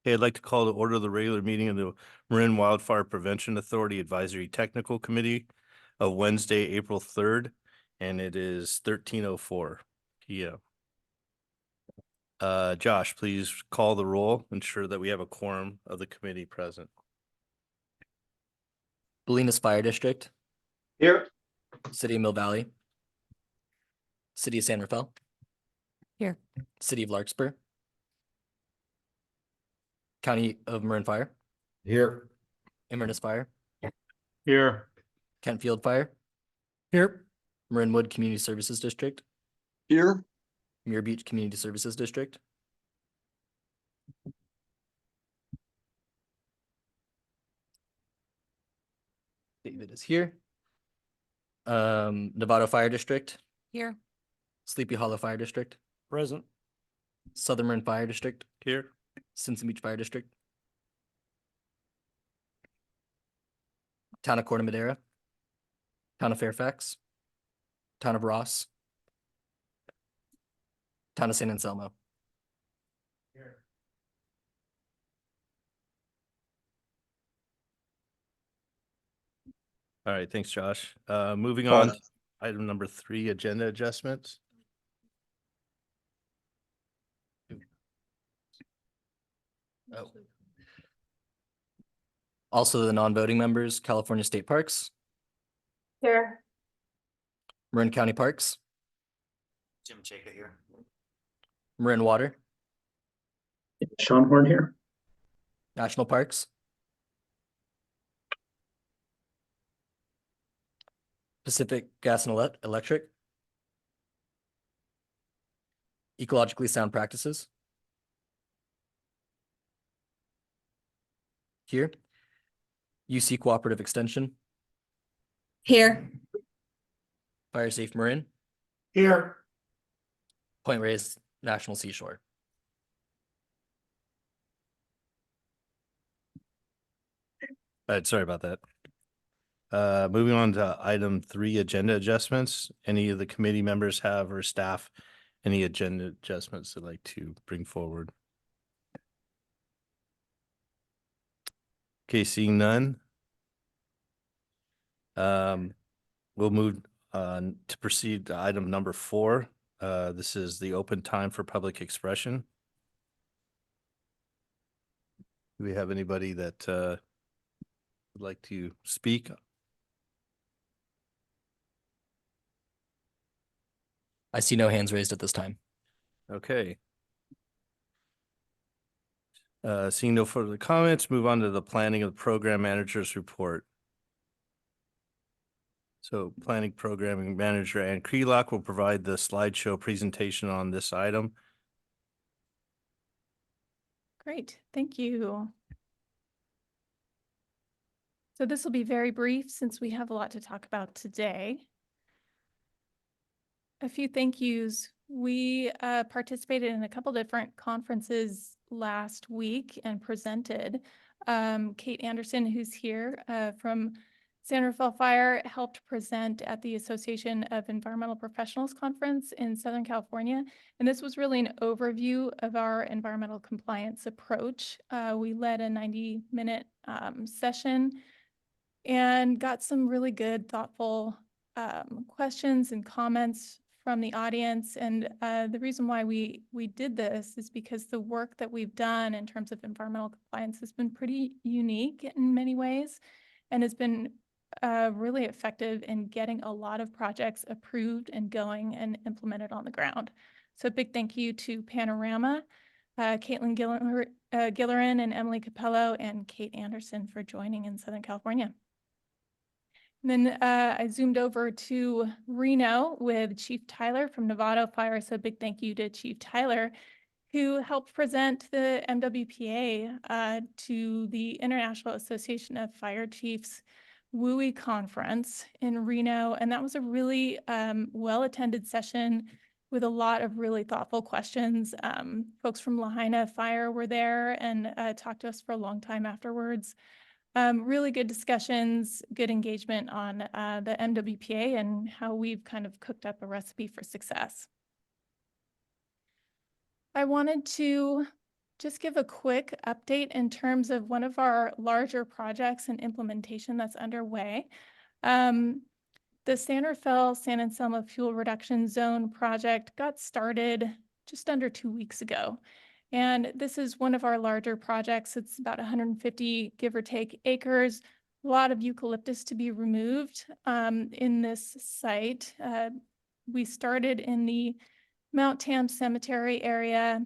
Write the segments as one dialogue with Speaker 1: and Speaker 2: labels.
Speaker 1: Okay, I'd like to call to order the regular meeting of the Marin Wildfire Prevention Authority Advisory Technical Committee of Wednesday, April 3rd, and it is 13:04 p.m. Josh, please call the roll, ensure that we have a quorum of the committee present.
Speaker 2: Bolinas Fire District,
Speaker 3: Here.
Speaker 2: City of Mill Valley, City of San Rafael,
Speaker 4: Here.
Speaker 2: City of Larkspur, County of Marin Fire,
Speaker 3: Here.
Speaker 2: Inverness Fire,
Speaker 3: Here.
Speaker 2: Kentfield Fire,
Speaker 3: Here.
Speaker 2: Marin Wood Community Services District,
Speaker 3: Here.
Speaker 2: Muir Beach Community Services District, David is here, Novato Fire District,
Speaker 4: Here.
Speaker 2: Sleepy Hollow Fire District,
Speaker 1: Present.
Speaker 2: Southern Marin Fire District,
Speaker 1: Here.
Speaker 2: Simpson Beach Fire District, Town of Corte Madera, Town of Fairfax, Town of Ross, Town of San Anselmo.
Speaker 1: All right, thanks, Josh. Moving on to item number 3, agenda adjustments.
Speaker 2: Oh. Also the non-voting members, California State Parks,
Speaker 4: Here.
Speaker 2: Marin County Parks,
Speaker 3: Jim Chaka here.
Speaker 2: Marin Water,
Speaker 3: Sean Horn here.
Speaker 2: National Parks, Pacific Gas and Electric, Ecologically Sound Practices, here, UC Cooperative Extension,
Speaker 4: Here.
Speaker 2: Fire Safe Marin,
Speaker 3: Here.
Speaker 2: Point Reyes National Seashore.
Speaker 1: All right, sorry about that. Moving on to item 3, agenda adjustments. Any of the committee members have or staff any agenda adjustments they'd like to bring forward? Okay, seeing none. We'll move on to proceed to item number 4. This is the open time for public expression. Do we have anybody that would like to speak?
Speaker 2: I see no hands raised at this time.
Speaker 1: Okay. Seeing no further comments, move on to the planning of the program manager's report. So planning programming manager Ann Krelock will provide the slideshow presentation on this item.
Speaker 5: Great, thank you. So this will be very brief since we have a lot to talk about today. A few thank yous. We participated in a couple different conferences last week and presented. Kate Anderson, who's here from San Rafael Fire, helped present at the Association of Environmental Professionals Conference in Southern California. And this was really an overview of our environmental compliance approach. We led a 90-minute session and got some really good, thoughtful questions and comments from the audience. And the reason why we did this is because the work that we've done in terms of environmental compliance has been pretty unique in many ways and has been really effective in getting a lot of projects approved and going and implemented on the ground. So a big thank you to Panorama, Caitlin Gillerin and Emily Capello and Kate Anderson for joining in Southern California. And then I zoomed over to Reno with Chief Tyler from Novato Fire. So a big thank you to Chief Tyler, who helped present the MWPA to the International Association of Fire Chiefs WUI conference in Reno. And that was a really well-attended session with a lot of really thoughtful questions. Folks from Lahaina Fire were there and talked to us for a long time afterwards. Really good discussions, good engagement on the MWPA and how we've kind of cooked up a recipe for success. I wanted to just give a quick update in terms of one of our larger projects and implementation that's underway. The San Rafael San Anselmo Fuel Reduction Zone project got started just under 2 weeks ago. And this is one of our larger projects. It's about 150, give or take, acres. A lot of eucalyptus to be removed in this site. We started in the Mount Tam Cemetery area.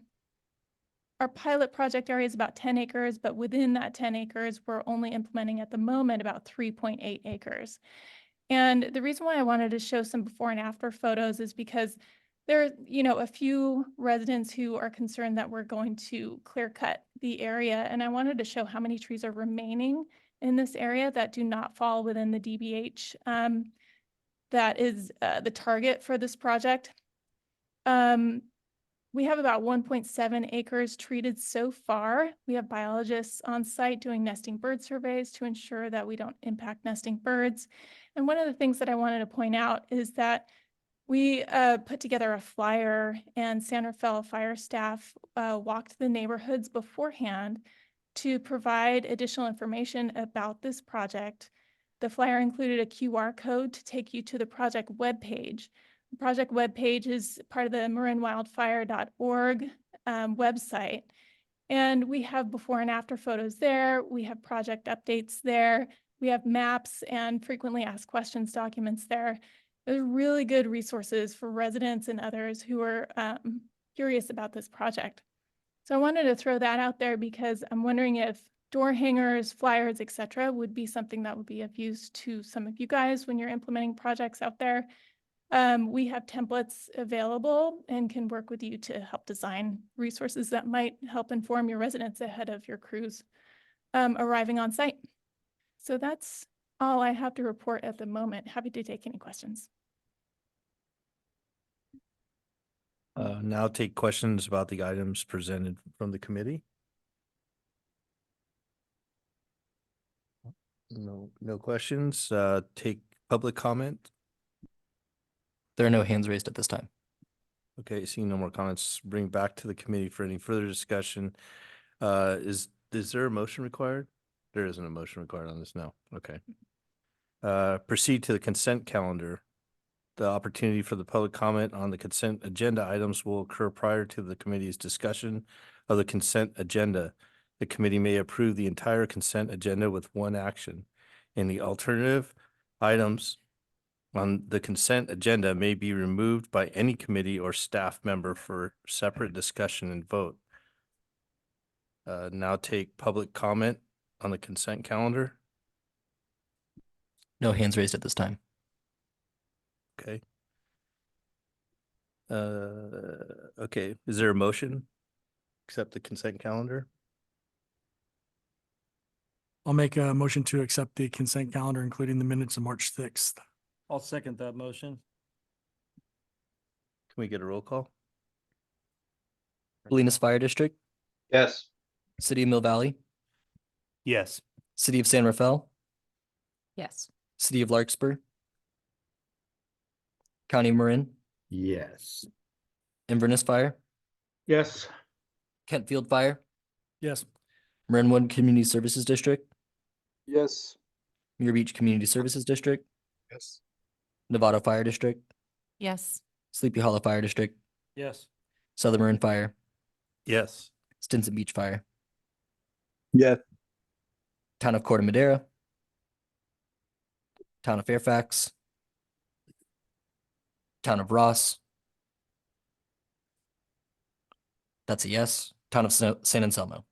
Speaker 5: Our pilot project area is about 10 acres, but within that 10 acres, we're only implementing at the moment about 3.8 acres. And the reason why I wanted to show some before and after photos is because there are, a few residents who are concerned that we're going to clear cut the area. And I wanted to show how many trees are remaining in this area that do not fall within the DBH. That is the target for this project. We have about 1.7 acres treated so far. We have biologists on site doing nesting bird surveys to ensure that we don't impact nesting birds. And one of the things that I wanted to point out is that we put together a flyer, and San Rafael Fire staff walked the neighborhoods beforehand to provide additional information about this project. The flyer included a QR code to take you to the project webpage. The project webpage is part of the marinwildfire.org website. And we have before and after photos there. We have project updates there. We have maps and frequently asked questions documents there. There's really good resources for residents and others who are curious about this project. So I wanted to throw that out there because I'm wondering if door hangers, flyers, etc., would be something that would be of use to some of you guys when you're implementing projects out there. We have templates available and can work with you to help design resources that might help inform your residents ahead of your crews arriving on site. So that's all I have to report at the moment. Happy to take any questions.
Speaker 1: Now take questions about the items presented from the committee. No questions. Take public comment.
Speaker 2: There are no hands raised at this time.
Speaker 1: Okay, seeing no more comments, bring back to the committee for any further discussion. Is there a motion required? There isn't a motion required on this, no. Okay. Proceed to the consent calendar. The opportunity for the public comment on the consent agenda items will occur prior to the committee's discussion of the consent agenda. The committee may approve the entire consent agenda with one action. And the alternative items on the consent agenda may be removed by any committee or staff member for separate discussion and vote. Now take public comment on the consent calendar.
Speaker 2: No hands raised at this time.
Speaker 1: Okay. Okay, is there a motion? Accept the consent calendar?
Speaker 6: I'll make a motion to accept the consent calendar, including the minutes of March 6th.
Speaker 7: I'll second that motion.
Speaker 1: Can we get a roll call?
Speaker 2: Salinas Fire District,
Speaker 3: Yes.
Speaker 2: City of Mill Valley,
Speaker 7: Yes.
Speaker 2: City of San Rafael,
Speaker 4: Yes.
Speaker 2: City of Larkspur, County of Marin,
Speaker 3: Yes.
Speaker 2: Inverness Fire,
Speaker 3: Yes.
Speaker 2: Kentfield Fire,
Speaker 6: Yes.
Speaker 2: Marinwood Community Services District,
Speaker 3: Yes.
Speaker 2: Muir Beach Community Services District,
Speaker 3: Yes.
Speaker 2: Nevada Fire District,
Speaker 4: Yes.
Speaker 2: Sleepy Hollow Fire District,
Speaker 7: Yes.
Speaker 2: Southern Marin Fire,
Speaker 1: Yes.
Speaker 2: Stinson Beach Fire,
Speaker 3: Yes.
Speaker 2: Town of Corte Madera, Town of Fairfax, Town of Ross. That's a yes. Town of San Anselmo.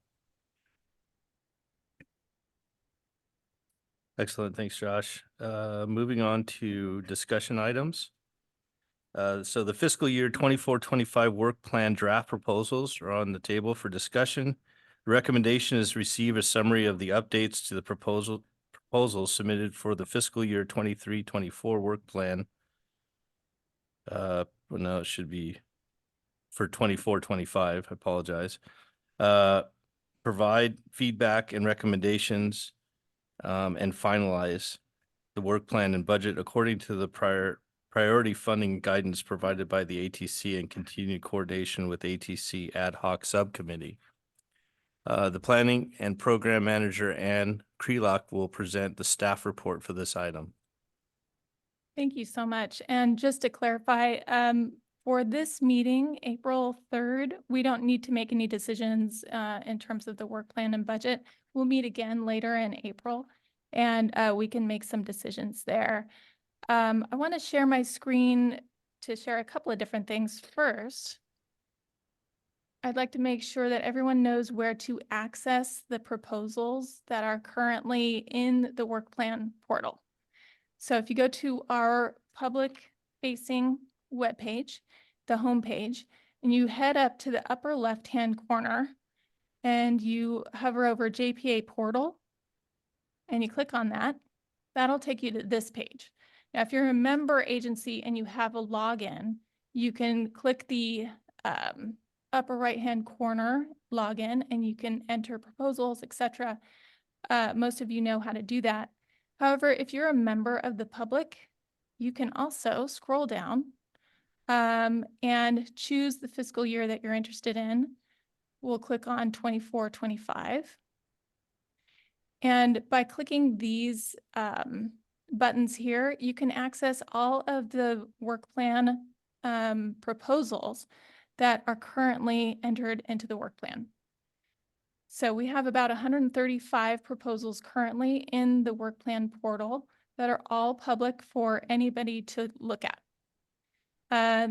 Speaker 1: Excellent. Thanks, Josh. Moving on to discussion items. So the fiscal year 24-25 work plan draft proposals are on the table for discussion. The recommendation is receive a summary of the updates to the proposals submitted for the fiscal year 23-24 work plan. Well, no, it should be for 24-25. I apologize. Provide feedback and recommendations and finalize the work plan and budget according to the priority funding guidance provided by the ATC and continued coordination with ATC ad hoc subcommittee. The planning and program manager, Ann Krelock, will present the staff report for this item.
Speaker 5: Thank you so much. And just to clarify, for this meeting, April 3rd, we don't need to make any decisions in terms of the work plan and budget. We'll meet again later in April, and we can make some decisions there. I want to share my screen to share a couple of different things. First, I'd like to make sure that everyone knows where to access the proposals that are currently in the work plan portal. So if you go to our public facing webpage, the homepage, and you head up to the upper left-hand corner and you hover over JPA portal and you click on that, that'll take you to this page. Now, if you're a member agency and you have a login, you can click the upper right-hand corner login and you can enter proposals, etc. Most of you know how to do that. However, if you're a member of the public, you can also scroll down and choose the fiscal year that you're interested in. We'll click on 24-25. And by clicking these buttons here, you can access all of the work plan proposals that are currently entered into the work plan. So we have about 135 proposals currently in the work plan portal that are all public for anybody to look at.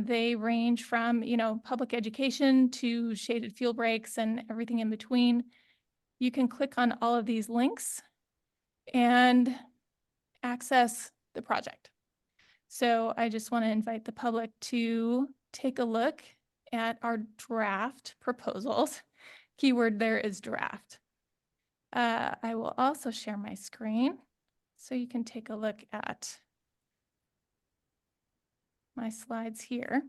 Speaker 5: They range from, public education to shaded fuel breaks and everything in between. You can click on all of these links and access the project. So I just want to invite the public to take a look at our draft proposals. Keyword there is draft. I will also share my screen so you can take a look at my slides here.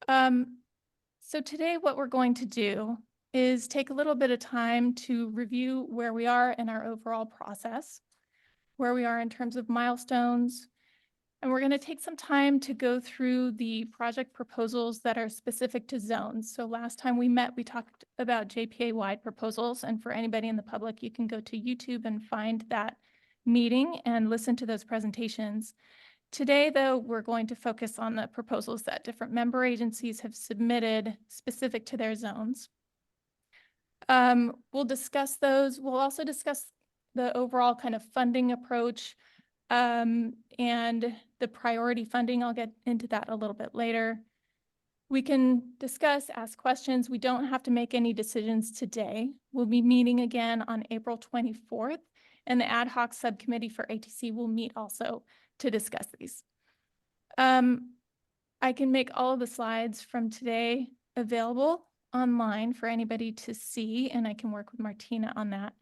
Speaker 5: So today what we're going to do is take a little bit of time to review where we are in our overall process, where we are in terms of milestones, and we're going to take some time to go through the project proposals that are specific to zones. So last time we met, we talked about JPA-wide proposals, and for anybody in the public, you can go to YouTube and find that meeting and listen to those presentations. Today, though, we're going to focus on the proposals that different member agencies have submitted specific to their zones. We'll discuss those. We'll also discuss the overall kind of funding approach and the priority funding. I'll get into that a little bit later. We can discuss, ask questions. We don't have to make any decisions today. We'll be meeting again on April 24th, and the ad hoc subcommittee for ATC will meet also to discuss these. I can make all of the slides from today available online for anybody to see, and I can work with Martina on that.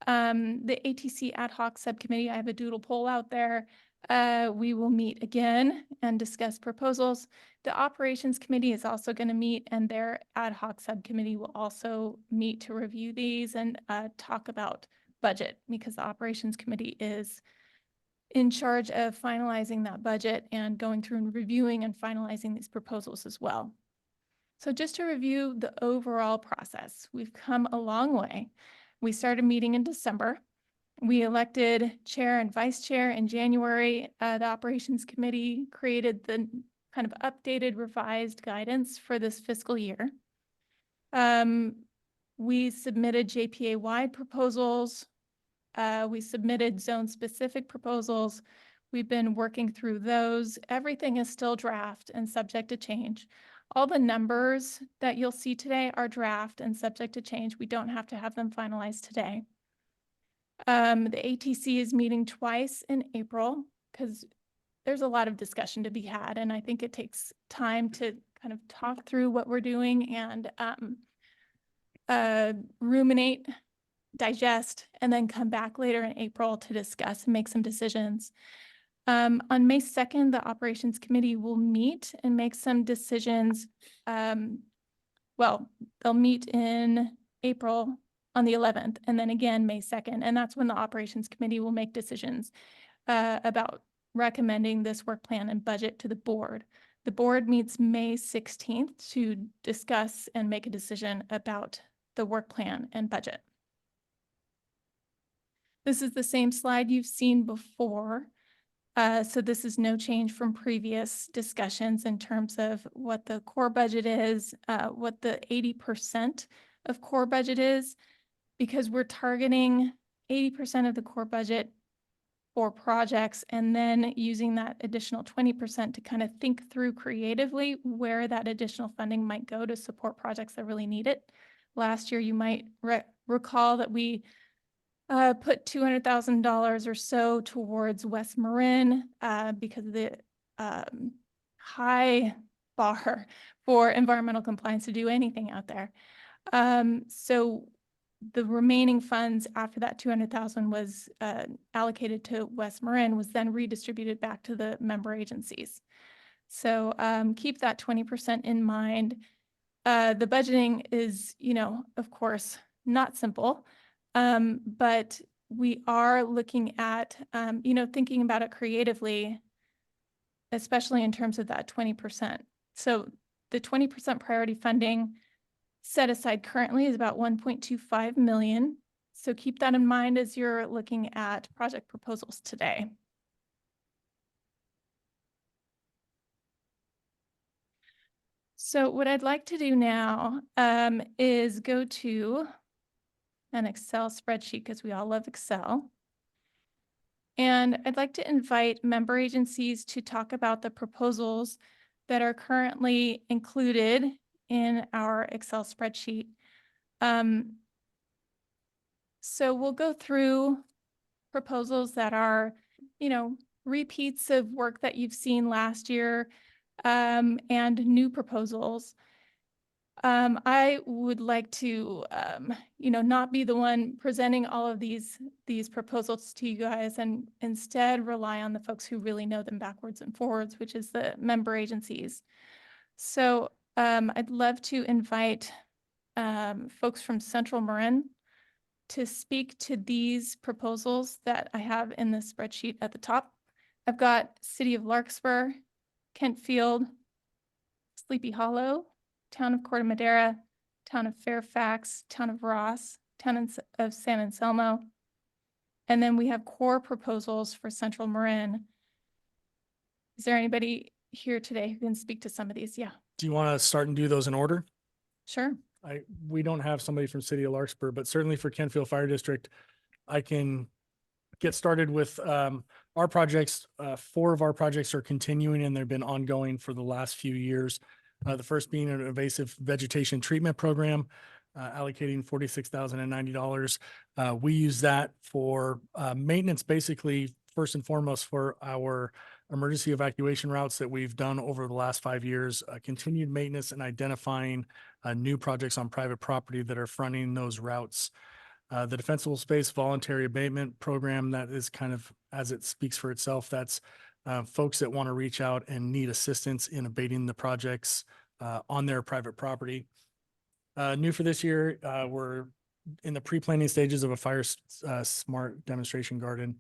Speaker 5: The ATC ad hoc subcommittee, I have a doodle poll out there. We will meet again and discuss proposals. The operations committee is also going to meet, and their ad hoc subcommittee will also meet to review these and talk about budget, because the operations committee is in charge of finalizing that budget and going through and reviewing and finalizing these proposals as well. So just to review the overall process, we've come a long way. We started meeting in December. We elected chair and vice chair in January. The operations committee created the kind of updated revised guidance for this fiscal year. We submitted JPA-wide proposals. We submitted zone-specific proposals. We've been working through those. Everything is still draft and subject to change. All the numbers that you'll see today are draft and subject to change. We don't have to have them finalized today. The ATC is meeting twice in April because there's a lot of discussion to be had, and I think it takes time to kind of talk through what we're doing and ruminate, digest, and then come back later in April to discuss and make some decisions. On May 2nd, the operations committee will meet and make some decisions. Well, they'll meet in April on the 11th, and then again, May 2nd. And that's when the operations committee will make decisions about recommending this work plan and budget to the board. The The board meets May 16th to discuss and make a decision about the work plan and budget. This is the same slide you've seen before. So this is no change from previous discussions in terms of what the core budget is, what the 80% of core budget is, because we're targeting 80% of the core budget for projects and then using that additional 20% to kind of think through creatively where that additional funding might go to support projects that really need it. Last year, you might recall that we put $200,000 or so towards West Marin because of the high bar for environmental compliance to do anything out there. So the remaining funds after that 200,000 was allocated to West Marin was then redistributed back to the member agencies. So keep that 20% in mind. The budgeting is, of course, not simple. But we are looking at, thinking about it creatively, especially in terms of that 20%. So the 20% priority funding set aside currently is about 1.25 million. So keep that in mind as you're looking at project proposals today. So what I'd like to do now is go to an Excel spreadsheet because we all love Excel. And I'd like to invite member agencies to talk about the proposals that are currently included in our Excel spreadsheet. So we'll go through proposals that are, repeats of work that you've seen last year and new proposals. I would like to, not be the one presenting all of these proposals to you guys and instead rely on the folks who really know them backwards and forwards, which is the member agencies. So I'd love to invite folks from Central Marin to speak to these proposals that I have in the spreadsheet at the top. I've got City of Larkspur, Kentfield, Sleepy Hollow, Town of Corte Madera, Town of Fairfax, Town of Ross, Town of San Anselmo. And then we have core proposals for Central Marin. Is there anybody here today who can speak to some of these? Yeah,
Speaker 6: Do you want to start and do those in order?
Speaker 5: sure.
Speaker 6: We don't have somebody from City of Larkspur, but certainly for Kentfield Fire District, I can get started with our projects. 4 of our projects are continuing and they've been ongoing for the last few years. The first being an invasive vegetation treatment program, allocating $46,090. We use that for maintenance, basically, first and foremost, for our emergency evacuation routes that we've done over the last 5 years, continued maintenance and identifying new projects on private property that are fronting those routes. The Defensible Space Voluntary Abatement Program, that is kind of, as it speaks for itself, that's folks that want to reach out and need assistance in abating the projects on their private property. New for this year, we're in the pre-planning stages of a fire smart demonstration garden,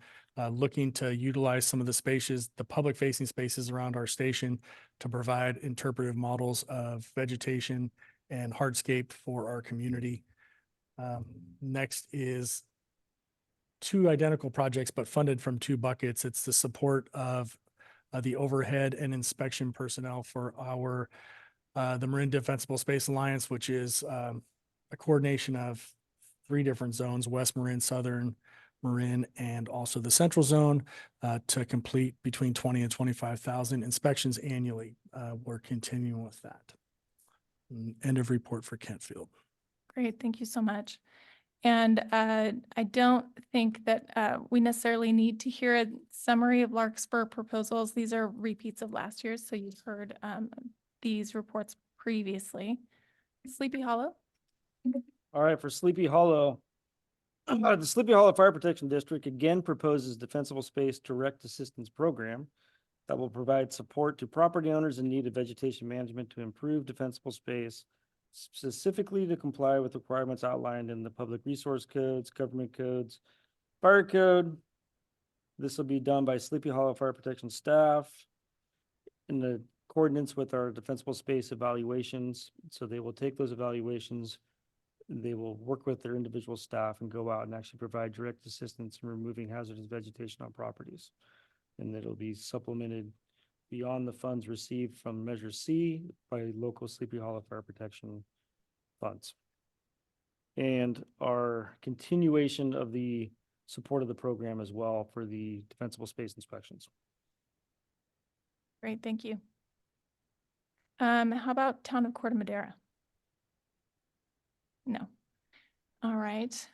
Speaker 6: looking to utilize some of the spaces, the public facing spaces around our station to provide interpretive models of vegetation and hardscape for our community. Next is 2 identical projects, but funded from 2 buckets. It's the support of the overhead and inspection personnel for our the Marin Defensible Space Alliance, which is a coordination of 3 different zones: West Marin, Southern Marin, and also the Central Zone, to complete between 20 and 25,000 inspections annually. We're continuing with that. End of report for Kentfield.
Speaker 5: Great, thank you so much. And I don't think that we necessarily need to hear a summary of Larkspur proposals. These are repeats of last year's, so you've heard these reports previously. Sleepy Hollow?
Speaker 7: All right, for Sleepy Hollow, the Sleepy Hollow Fire Protection District again proposes Defensible Space Direct Assistance Program that will provide support to property owners in need of vegetation management to improve defensible space, specifically to comply with requirements outlined in the public resource codes, government codes, fire code. This will be done by Sleepy Hollow Fire Protection staff in the coordinates with our defensible space evaluations. So they will take those evaluations, they will work with their individual staff and go out and actually provide direct assistance in removing hazardous vegetation on properties. And it'll be supplemented beyond the funds received from Measure C by local Sleepy Hollow Fire Protection funds. And our continuation of the support of the program as well for the defensible space inspections.
Speaker 5: Great, thank you. How about Town of Corte Madera? No. All right.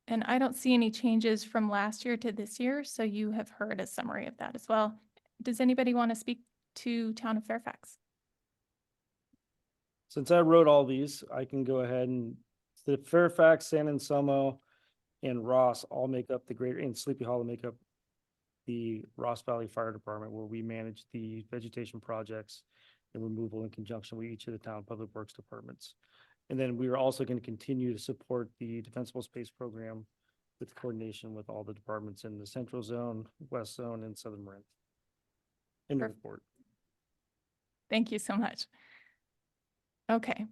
Speaker 5: And I don't see any changes from last year to this year, so you have heard a summary of that as well. Does anybody want to speak to Town of Fairfax?
Speaker 7: Since I wrote all these, I can go ahead and the Fairfax, San Anselmo, and Ross all make up the greater, and Sleepy Hollow make up the Ross Valley Fire Department, where we manage the vegetation projects and removal in conjunction with each of the town public works departments. And then we are also going to continue to support the defensible space program with coordination with all the departments in the central zone, west zone, and southern Marin. End of
Speaker 5: Perfect.
Speaker 7: report.
Speaker 5: Thank you so much. Okay.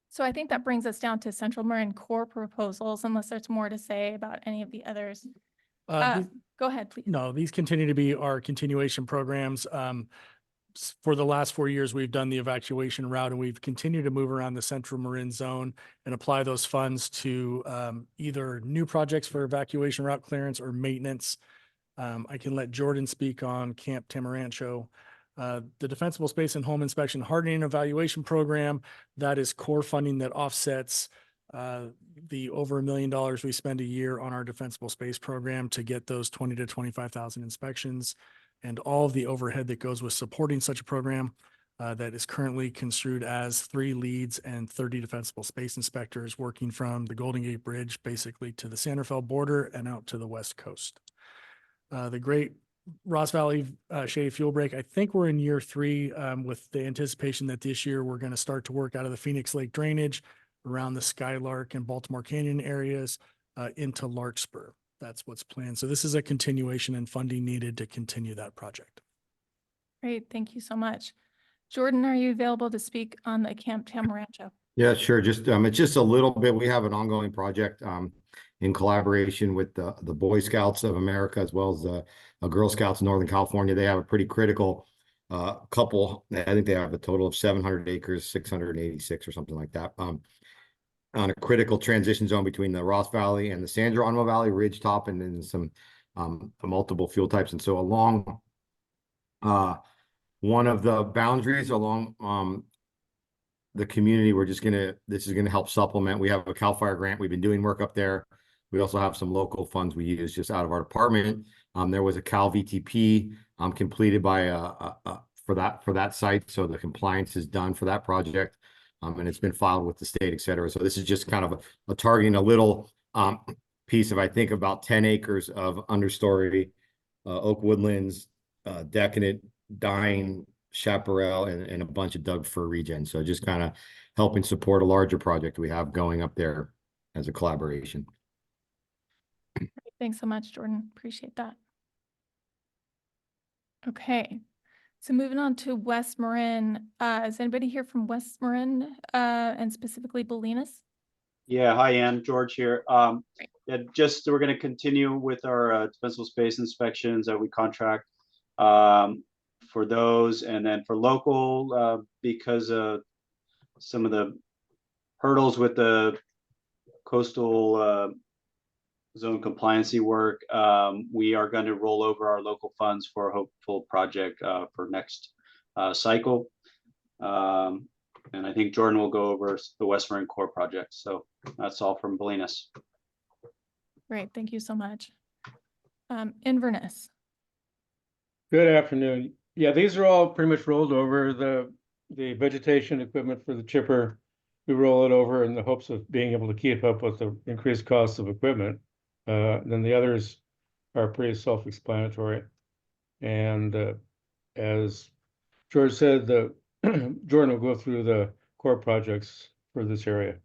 Speaker 5: So I think that brings us down to Central Marin core proposals, unless there's more to say about any of the others.
Speaker 6: These-
Speaker 5: Go ahead, please.
Speaker 6: No, these continue to be our continuation programs. For the last 4 years, we've done the evacuation route, and we've continued to move around the central Marin zone and apply those funds to either new projects for evacuation route clearance or maintenance. I can let Jordan speak on Camp Tamarancho. The Defensible Space and Home Inspection Hardening Evaluation Program, that is core funding that offsets the over $1 million we spend a year on our defensible space program to get those 20 to 25,000 inspections and all of the overhead that goes with supporting such a program that is currently construed as 3 leads and 30 defensible space inspectors working from the Golden Gate Bridge basically to the San Rafael border and out to the West Coast. The great Ross Valley Shady Fuel Break, I think we're in year 3 with the anticipation that this year we're going to start to work out of the Phoenix Lake drainage around the Skylark and Baltimore Canyon areas into Larkspur. That's what's planned. So this is a continuation and funding needed to continue that project.
Speaker 5: Great, thank you so much. Jordan, are you available to speak on the Camp Tamarancho?
Speaker 8: Yeah, sure. Just it's just a little bit. We have an ongoing project in collaboration with the Boy Scouts of America as well as the Girl Scouts of Northern California. They have a pretty critical couple. I think they have a total of 700 acres, 686 or something like that. On a critical transition zone between the Ross Valley and the San Geronimo Valley Ridge top, and then some multiple fuel types. And so along one of the boundaries along the community, this is gonna help supplement. We have a CAL FIRE grant. We've been doing work up there. We also have some local funds we use just out of our department. There was a CAL VTP completed by for that site, so the compliance is done for that project. And it's been filed with the state, et cetera. So this is just kind of a targeting a little piece of, I think, about 10 acres of understory oak woodlands, decadent, dying chaparral, and a bunch of Doug fir regen. So just kind of helping support a larger project we have going up there as a collaboration.
Speaker 5: Thanks so much, Jordan. Appreciate that. Okay. So moving on to West Marin, is anybody here from West Marin and specifically Bolinas?
Speaker 9: Yeah, hi, Ann, George here. Yeah, we're going to continue with our defensible space inspections that we contract for those, and then for local, because of some of the hurdles with the coastal zone compliancy work, we are going to roll over our local funds for a hopeful project for next cycle. And I think Jordan will go over the West Marin Core project. So that's all from Bolinas.
Speaker 5: Great, thank you so much. Inverness.
Speaker 3: Good afternoon. Yeah, these are all pretty much rolled over. The vegetation equipment for the chipper, we roll it over in the hopes of being able to keep up with the increased costs of equipment. Then the others are pretty self-explanatory. And as George said, Jordan will go through the core projects for this area.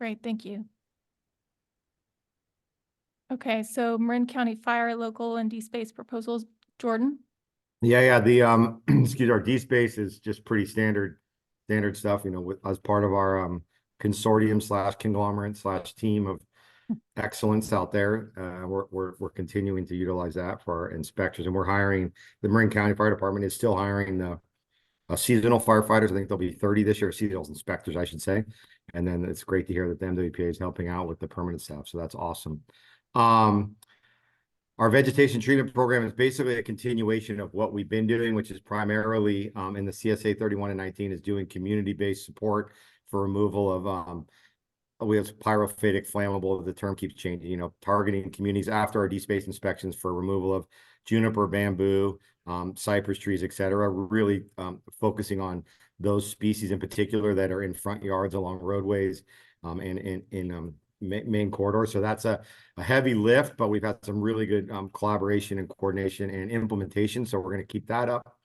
Speaker 5: Great, thank you. Okay, so Marin County Fire local and D-Space proposals. Jordan?
Speaker 8: Yeah, the excuse our D space is just pretty standard stuff, you know, with as part of our consortium / conglomerate / team of excellence out there. We're continuing to utilize that for our inspectors, and we're hiring. The Marin County Fire Department is still hiring the seasonal firefighters. I think there'll be 30 this year, seasonal inspectors, I should say. And then it's great to hear that the MWPA is helping out with the permanent staff. So that's awesome. Our vegetation treatment program is basically a continuation of what we've been doing, which is primarily in the CSA 31 and 19 is doing community-based support for removal of we have pyrophytic flammable. The term keeps changing, you know, targeting communities after our D-space inspections for removal of juniper, bamboo, cypress trees, etc. We're really focusing on those species in particular that are in front yards along roadways and in main corridors. So that's a heavy lift, but we've had some really good collaboration and coordination and implementation. So we're going to keep that up.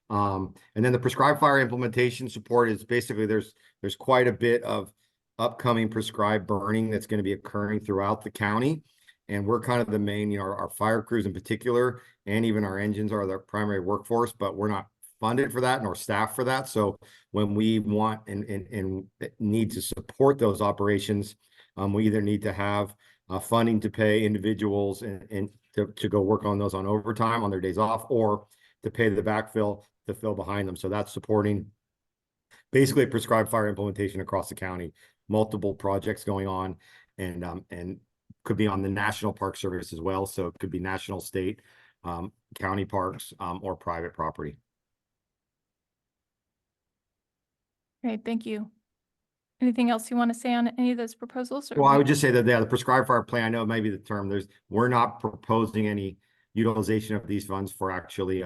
Speaker 8: And then the prescribed fire implementation support is basically there's quite a bit of upcoming prescribed burning that's going to be occurring throughout the county. And we're kind of the main, you know, our fire crews in particular, and even our engines are the primary workforce, but we're not funded for that nor staffed for that. So when we want and need to support those operations, we either need to have funding to pay individuals and to go work on those on overtime on their days off, or to pay the backfill to fill behind them. So that's supporting basically prescribed fire implementation across the county, multiple projects going on, and could be on the National Park Service as well. So it could be national, state, county parks, or private property.
Speaker 5: Great, thank you. Anything else you want to say on any of those proposals? Or
Speaker 8: Well, I would just say that the prescribed fire plan, I know maybe the term we're not proposing any utilization of these funds for actually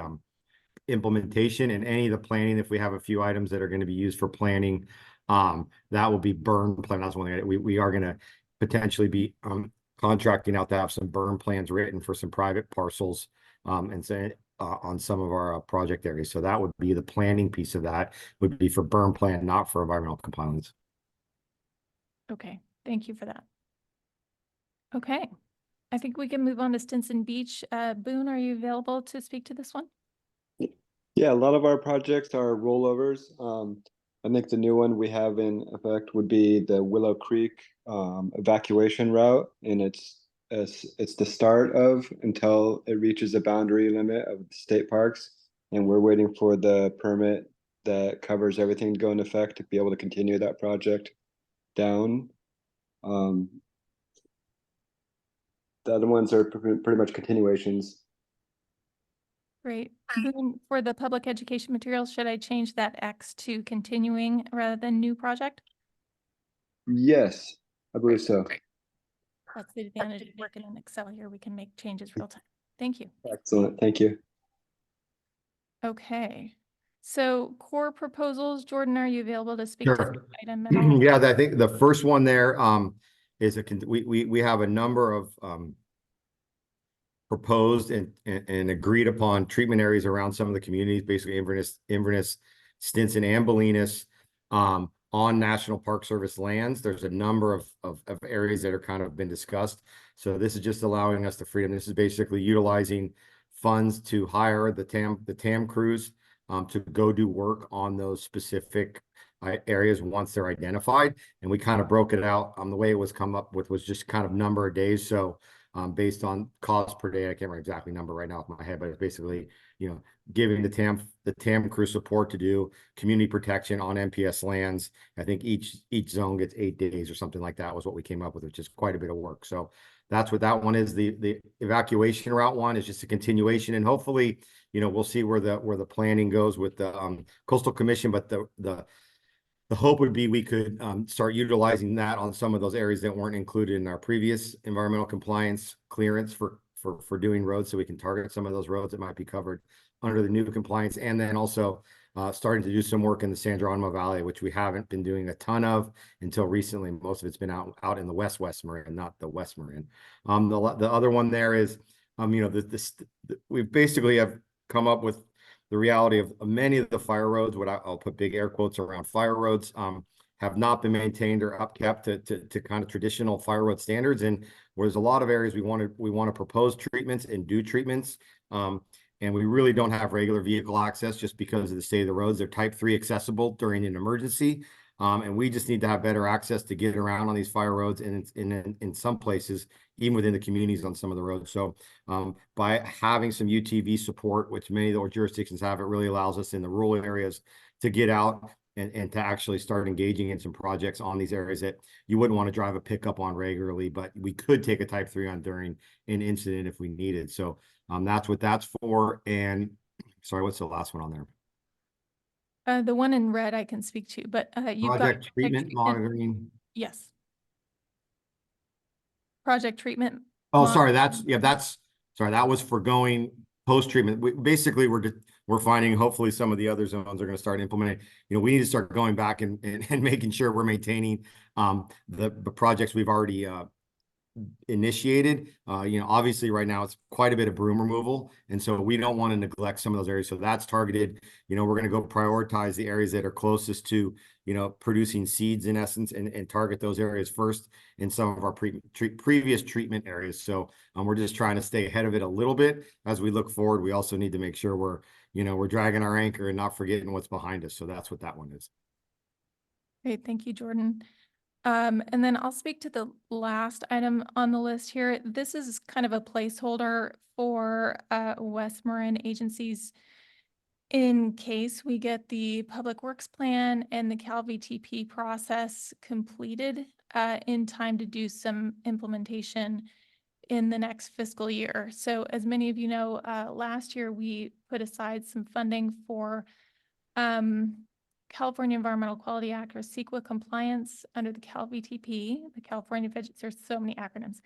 Speaker 8: implementation, and any of the planning. If we have a few items that are going to be used for planning, that will be burn plan. That's one thing we are going to potentially be contracting out to have some burn plans written for some private parcels and say on some of our project areas. So that would be the planning piece of that would be for burn plan, not for environmental compliance.
Speaker 5: Okay, thank you for that. Okay, I think we can move on to Stinson Beach. Boone, are you available to speak to this one?
Speaker 10: Yeah, a lot of our projects are rollovers. I think the new one we have in effect would be the Willow Creek evacuation route, and it's the start of until it reaches the boundary limit of the state parks, and we're waiting for the permit that covers everything to go into effect to be able to continue that project down. The other ones are pretty much continuations.
Speaker 5: Great. Boone, for the public education materials, should I change that X to continuing rather than new project?
Speaker 10: Yes, I believe so.
Speaker 5: That's the advantage of working in Excel here. We can make changes real time. Thank you.
Speaker 10: Excellent, thank you.
Speaker 5: Okay. So core proposals, Jordan, are you available to speak to
Speaker 8: Sure.
Speaker 5: this item at all?
Speaker 8: Yeah, I think the first one there is we have a number of proposed and agreed upon treatment areas around some of the communities, basically Inverness, Stinson, and Bolinas, on National Park Service lands. There's a number of areas that are kind of been discussed. So this is just allowing us the freedom. This is basically utilizing funds to hire the TAM crews to go do work on those specific areas once they're identified. And we kind of broke it out. The way it was come up with was just kind of number of days. So based on cost per day, I can't remember exactly number right now off my head, but it's basically, you know, giving the TAM crew support to do community protection on MPS lands. I think each zone gets 8 days or something like that was what we came up with, which is quite a bit of work. So that's what that one is. The evacuation route one is just a continuation, and hopefully, you know, we'll see where the planning goes with the Coastal Commission, but the hope would be we could start utilizing that on some of those areas that weren't included in our previous environmental compliance clearance for doing roads, so we can target some of those roads that might be covered under the new compliance. And then also starting to do some work in the San Geronimo Valley, which we haven't been doing a ton of until recently. Most of it's been out in the West Marin, not the West Marin. The other one there is, you know, we've basically have come up with the reality of many of the fire roads, what I'll put big air quotes around fire roads, have not been maintained or upkept to kind of traditional fire road standards. And there's a lot of areas we want to propose treatments and do treatments. and we really don't have regular vehicle access just because of the state of the roads. They're type 3 accessible during an emergency. And we just need to have better access to get around on these fire roads and in some places, even within the communities on some of the roads. So by having some UTV support, which many of the jurisdictions have, it really allows us in the rural areas to get out and to actually start engaging in some projects on these areas that you wouldn't want to drive a pickup on regularly, but we could take a type 3 on during an incident if we needed. So that's what that's for. And sorry, what's the last one on there?
Speaker 5: The one in red I can speak to, but you've got
Speaker 8: Project treatment monitoring.
Speaker 5: Yes. Project treatment.
Speaker 8: Oh, sorry, sorry, that was for going post-treatment. Basically, we're finding hopefully some of the other zones are going to start implementing. We need to start going back and making sure we're maintaining the projects we've already initiated. Obviously right now it's quite a bit of broom removal, and so we don't want to neglect some of those areas. So that's targeted. We're going to go prioritize the areas that are closest to producing seeds in essence, and target those areas first in some of our previous treatment areas. So we're just trying to stay ahead of it a little bit as we look forward. We also need to make sure we're dragging our anchor and not forgetting what's behind us. So that's what that one is.
Speaker 5: Great, thank you, Jordan. And then I'll speak to the last item on the list here. This is kind of a placeholder for West Marin agencies in case we get the Public Works Plan and the CalVTP process completed in time to do some implementation in the next fiscal year. So as many of you know, last year we put aside some funding for California Environmental Quality Act, or CEQA compliance under the CalVTP, the California there's so many acronyms,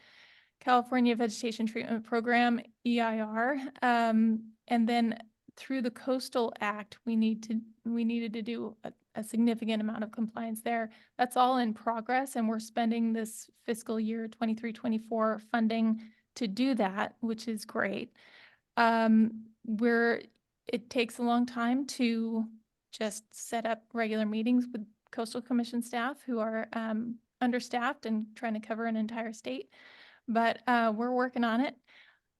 Speaker 5: California Vegetation Treatment Program, EIR, and then through the Coastal Act, we needed to do a significant amount of compliance there. That's all in progress, and we're spending this fiscal year 23-24 funding to do that, which is great. It takes a long time to just set up regular meetings with Coastal Commission staff who are understaffed and trying to cover an entire state, but we're working on it.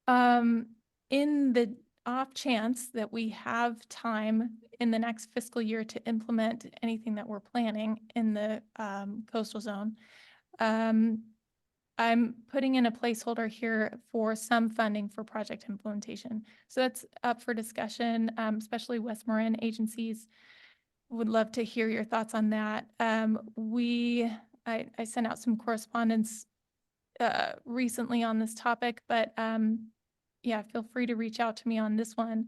Speaker 5: In the off chance that we have time in the next fiscal year to implement anything that we're planning in the coastal zone, I'm putting in a placeholder here for some funding for project implementation. So that's up for discussion, especially West Marin agencies. Would love to hear your thoughts on that. I sent out some correspondence recently on this topic, but yeah, feel free to reach out to me on this one.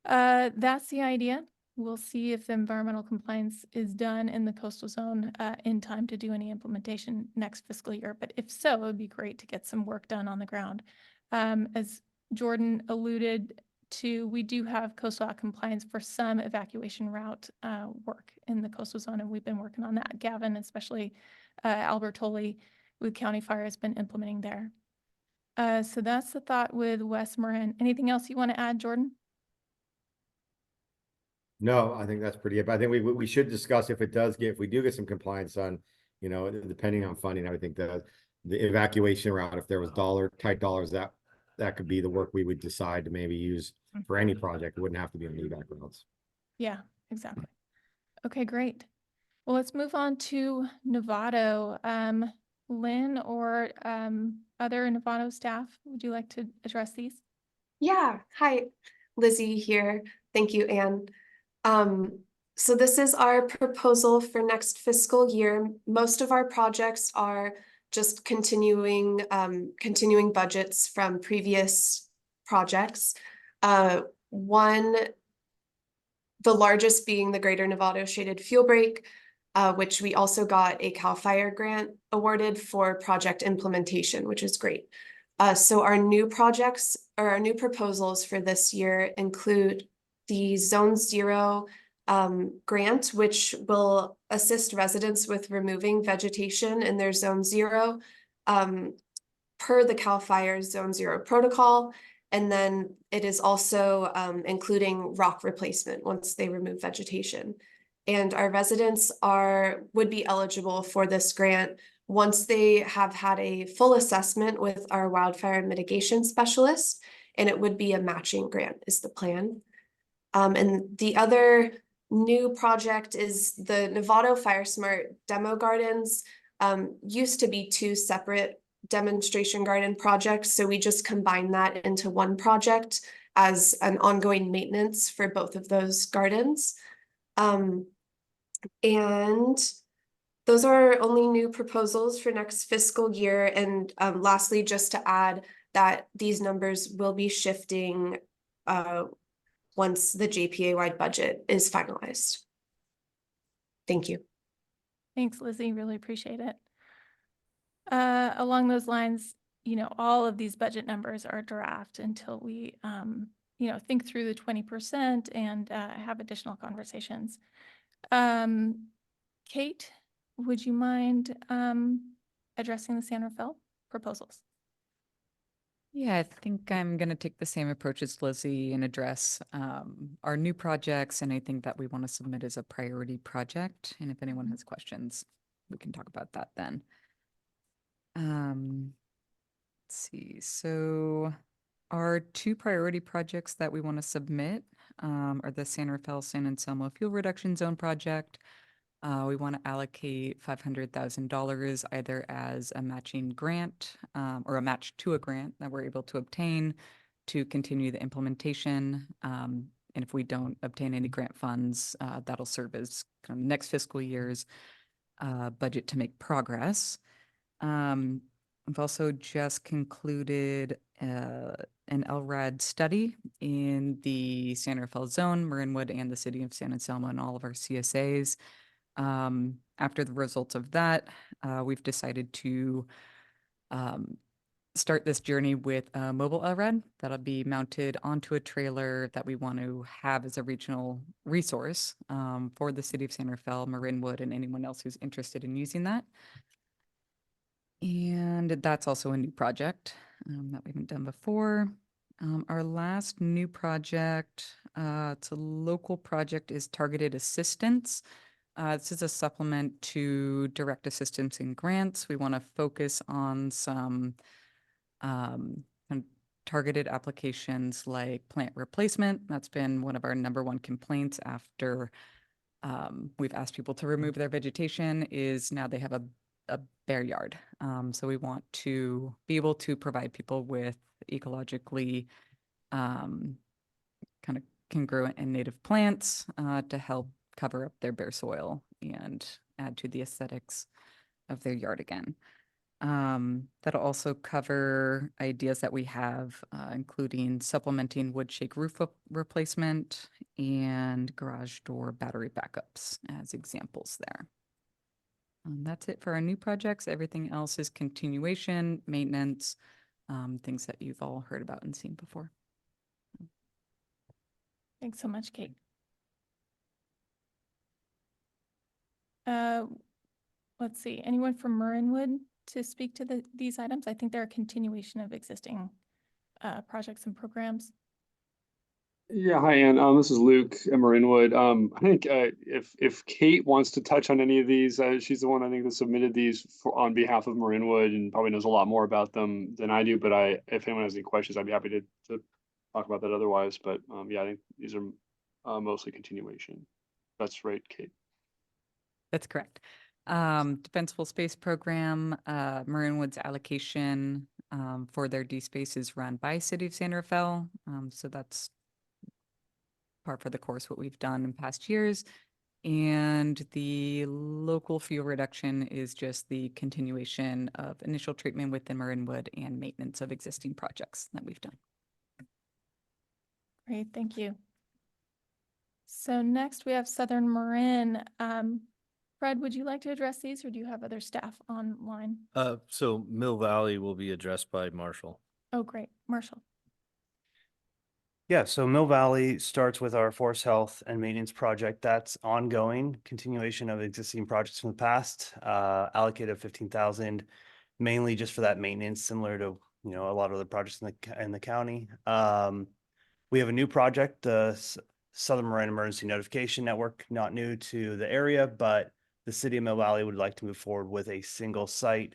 Speaker 5: That's the idea. We'll see if the environmental compliance is done in the coastal zone in time to do any implementation next fiscal year. But if so, it would be great to get some work done on the ground. As Jordan alluded to, we do have coastal Act compliance for some evacuation route work in the coastal zone, and we've been working on that. Gavin, especially Albert Tolley with County Fire, has been implementing there. So that's the thought with West Marin. Anything else you want to add, Jordan?
Speaker 8: No, I think that's pretty good. But I think we should discuss if we do get some compliance on, depending on funding, I think the evacuation route, if there was tight dollars, that could be the work we would decide to maybe use for any project. It wouldn't have to be on evac routes.
Speaker 5: Yeah, exactly. Okay, great. Well, let's move on to Novato. Lynn or other Novato staff, would you like to address these?
Speaker 11: Yeah, hi, Lizzie here. Thank you, Anne. So this is our proposal for next fiscal year. Most of our projects are just continuing budgets from previous projects. The largest being the Greater Novato Shaded Fuel Break, which we also got a CAL FIRE grant awarded for project implementation, which is great. So our new projects, or our new proposals for this year, include the Zone 0 grant, which will assist residents with removing vegetation in their Zone 0 per the CAL FIRE Zone 0 protocol. And then it is also including rock replacement once they remove vegetation. And our residents would be eligible for this grant once they have had a full assessment with our wildfire mitigation specialist and it would be a matching grant is the plan. And the other new project is the Novato Fire Smart Demo Gardens. Used to be two separate demonstration garden projects, so we just combined that into one project as an ongoing maintenance for both of those gardens. And those are our only new proposals for next fiscal year. And lastly, just to add that these numbers will be shifting once the JPA-wide budget is finalized. Thank you.
Speaker 5: Thanks, Lizzie. Really appreciate it. Along those lines, you know, all of these budget numbers are draft until we, you know, think through the 20% and have additional conversations. Kate, would you mind addressing the San Rafael proposals?
Speaker 12: Yeah, I think I'm going to take the same approach as Lizzie and address our new projects and anything that we want to submit as a priority project. And if anyone has questions, we can talk about that then. Let's see. So our two priority projects that we want to submit are the San Rafael San Anselmo Fuel Reduction Zone project. We want to allocate $500,000 either as a matching grant or a match to a grant that we're able to obtain to continue the implementation. And if we don't obtain any grant funds, that'll serve as kind of next fiscal year's budget to make progress. We've also just concluded an LRAD study in the San Rafael zone, Marinwood, and the city of San Anselmo and all of our CSAs. After the results of that, we've decided to start this journey with a mobile LRAD that'll be mounted onto a trailer that we want to have as a regional resource for the city of San Rafael, Marinwood, and anyone else who's interested in using that. And that's also a new project that we haven't done before. Our last new project, it's a local project, is targeted assistance. This is a supplement to direct assistance and grants. We want to focus on some targeted applications like plant replacement. That's been one of our #1 complaints after we've asked people to remove their vegetation, is now they have a bare yard. So we want to be able to provide people with ecologically kind of congruent and native plants to help cover up their bare soil and add to the aesthetics of their yard again. That'll also cover ideas that we have, including supplementing wood shake roof replacement and garage door battery backups as examples there. That's it for our new projects. Everything else is continuation, maintenance, things that you've all heard about and seen before.
Speaker 5: Thanks so much, Kate. Let's see, anyone from Marinwood to speak to these items? I think they're a continuation of existing projects and programs.
Speaker 13: Yeah, hi, Ann. This is Luke at Marinwood. I think if Kate wants to touch on any of these, she's the one I think that submitted these on behalf of Marinwood and probably knows a lot more about them than I do. But if anyone has any questions, I'd be happy to talk about that otherwise. But yeah, I think these are mostly continuation. That's right, Kate.
Speaker 12: That's correct. Defensible Space Program, Marinwood's allocation for their D-Space is run by City of San Rafael. So that's par for the course what we've done in past years. And the local fuel reduction is just the continuation of initial treatment within Marinwood and maintenance of existing projects that we've done.
Speaker 5: Great, thank you. So next we have Southern Marin. Fred, would you like to address these, or do you have other staff online?
Speaker 1: So Mill Valley will be addressed by Marshall.
Speaker 5: Oh, great. Marshall.
Speaker 14: Yeah, so Mill Valley starts with our forest health and maintenance project. That's ongoing, continuation of existing projects from the past, allocated 15,000, mainly just for that maintenance, similar to, you know, a lot of other projects in the county. We have a new project, the Southern Marin Emergency Notification Network, not new to the area, but the city of Mill Valley would like to move forward with a single site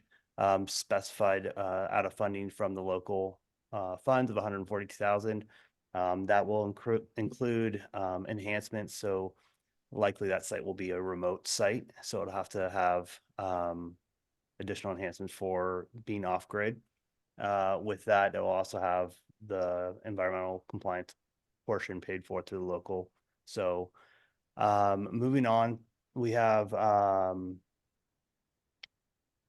Speaker 14: specified out of funding from the local funds of 142,000. That will include enhancements. So likely that site will be a remote site. So it'll have to have additional enhancements for being off grid. With that, it will also have the environmental compliance portion paid for through the local. So moving on, we have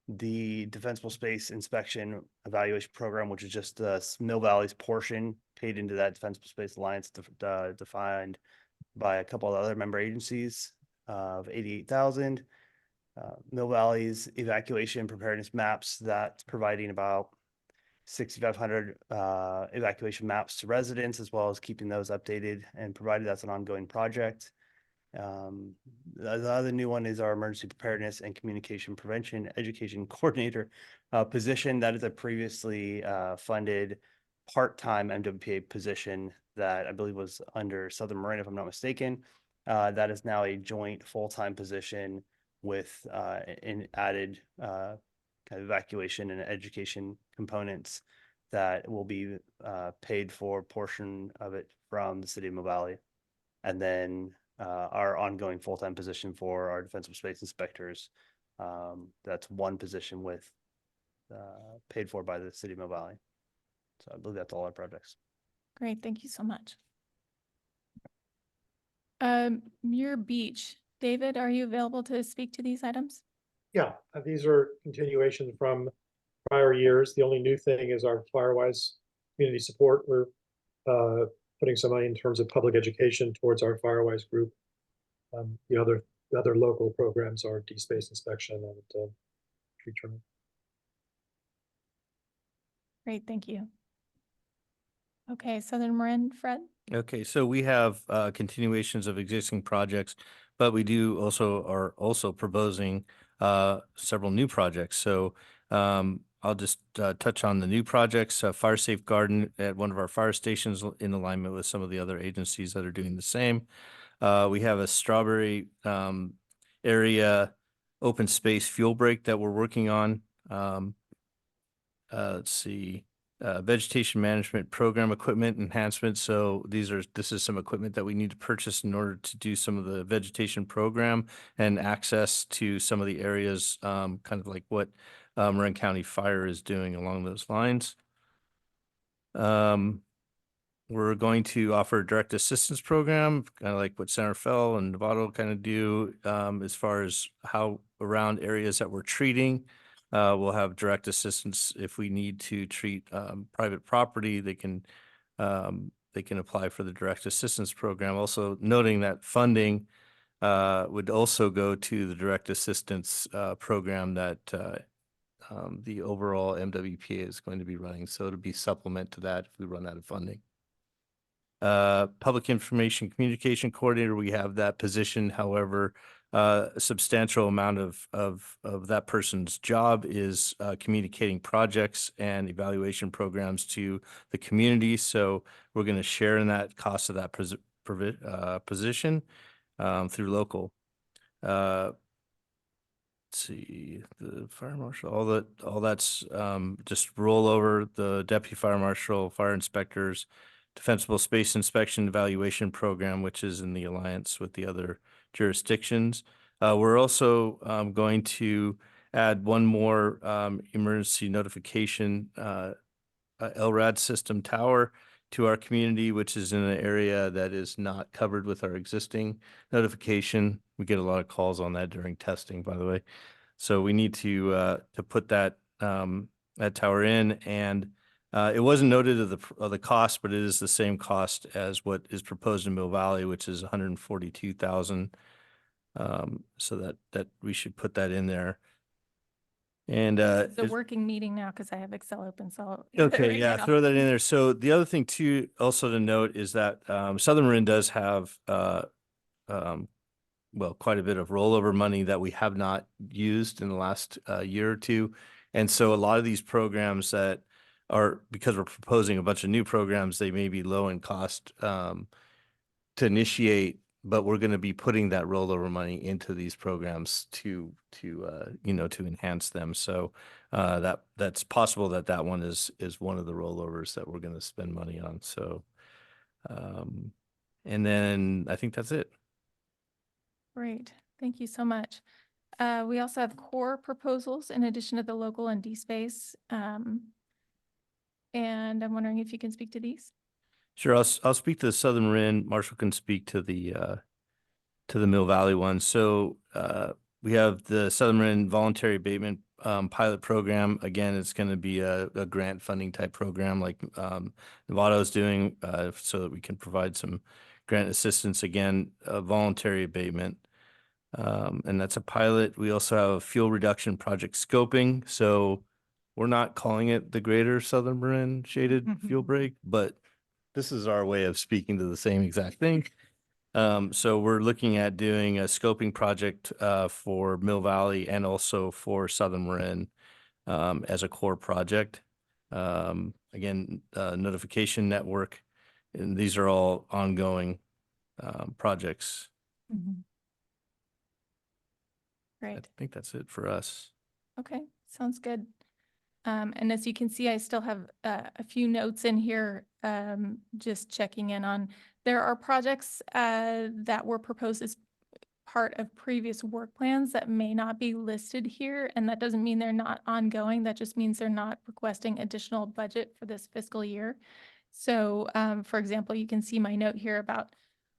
Speaker 14: the Defensible Space Inspection Evaluation Program, which is just the Mill Valley's portion paid into that Defensible Space Alliance defined by a couple of other member agencies of 88,000. Mill Valley's evacuation preparedness maps, that's providing about 6,500 evacuation maps to residents, as well as keeping those updated and provided. That's an ongoing project. The other new one is our emergency preparedness and communication prevention education coordinator position. That is a previously funded part-time MWPA position that I believe was under Southern Marin, if I'm not mistaken. That is now a joint full-time position with an added kind of evacuation and education components that will be paid for a portion of it from the city of Mill Valley. And then our ongoing full-time position for our defensive space inspectors. That's one position with paid for by the city of Mill Valley. So I believe that's all our projects.
Speaker 5: Great, thank you so much. Muir Beach, David, are you available to speak to these items?
Speaker 15: Yeah, these are continuation from prior years. The only new thing is our Firewise community support. We're putting some money in terms of public education towards our Firewise group. The other local programs are D-Space inspection and tree trimming.
Speaker 5: Great, thank you. Okay, Southern Marin, Fred?
Speaker 1: Okay, so we have continuations of existing projects, but we are also proposing several new projects. So I'll just touch on the new projects. Fire Safe Garden at one of our fire stations in alignment with some of the other agencies that are doing the same. We have a Strawberry area open space fuel break that we're working on. Let's see. Vegetation management program equipment enhancement. So this is some equipment that we need to purchase in order to do some of the vegetation program and access to some of the areas, kind of like what Marin County Fire is doing along those lines. We're going to offer a direct assistance program, kind of like what Santa Fe and Novato kind of do, as far as how around areas that we're treating. We'll have direct assistance if we need to treat private property. They can apply for the direct assistance program. Also noting that funding would also go to the direct assistance program that the overall MWPA is going to be running. So it'll be supplement to that if we run out of funding. Public information communication coordinator, we have that position. However, a substantial amount of that person's job is communicating projects and evaluation programs to the community. So we're going to share in that cost of that position through local. Let's see, the fire marshal, all that's just roll over the deputy fire marshal, fire inspectors, defensible space inspection evaluation program, which is in the alliance with the other jurisdictions. We're also going to add one more emergency notification LRAD system tower to our community, which is in an area that is not covered with our existing notification. We get a lot of calls on that during testing, by the way. So we need to put that tower in, and it wasn't noted of the cost, but it is the same cost as what is proposed in Mill Valley, which is 142,000. So that we should put that in there. And
Speaker 5: It's a working meeting now because I have Excel open, so.
Speaker 1: okay,
Speaker 5: right
Speaker 1: yeah,
Speaker 5: now.
Speaker 1: throw that in there. So the other thing too, also to note is that Southern Marin does have well, quite a bit of rollover money that we have not used in the last year or two. And so a lot of these programs that are, because we're proposing a bunch of new programs, they may be low in cost to initiate but we're going to be putting that rollover money into these programs to enhance them. So that's possible that one is one of the rollovers that we're going to spend money on. So, and then I think that's it.
Speaker 5: Great, thank you so much. We also have core proposals in addition to the local and D-Space. And I'm wondering if you can speak to these?
Speaker 1: Sure, I'll speak to the Southern Marin. Marshall can speak to the Mill Valley one. So we have the Southern Marin Voluntary Abatement pilot program. Again, it's going to be a grant funding type program like Nevada is doing, so that we can provide some grant assistance. Again, voluntary abatement, and that's a pilot. We also have a fuel reduction project scoping. So we're not calling it the Greater Southern Marin Shaded Fuel Break, but this is our way of speaking to the same exact thing. So we're looking at doing a scoping project for Mill Valley and also for Southern Marin as a core project. Again, notification network, and these are all ongoing projects.
Speaker 5: Great.
Speaker 1: I think that's it for us.
Speaker 5: Okay, sounds good. And as you can see, I still have a few notes in here, just checking in on. There are projects that were proposed as part of previous work plans that may not be listed here, and that doesn't mean they're not ongoing. That just means they're not requesting additional budget for this fiscal year. So, for example, you can see my note here about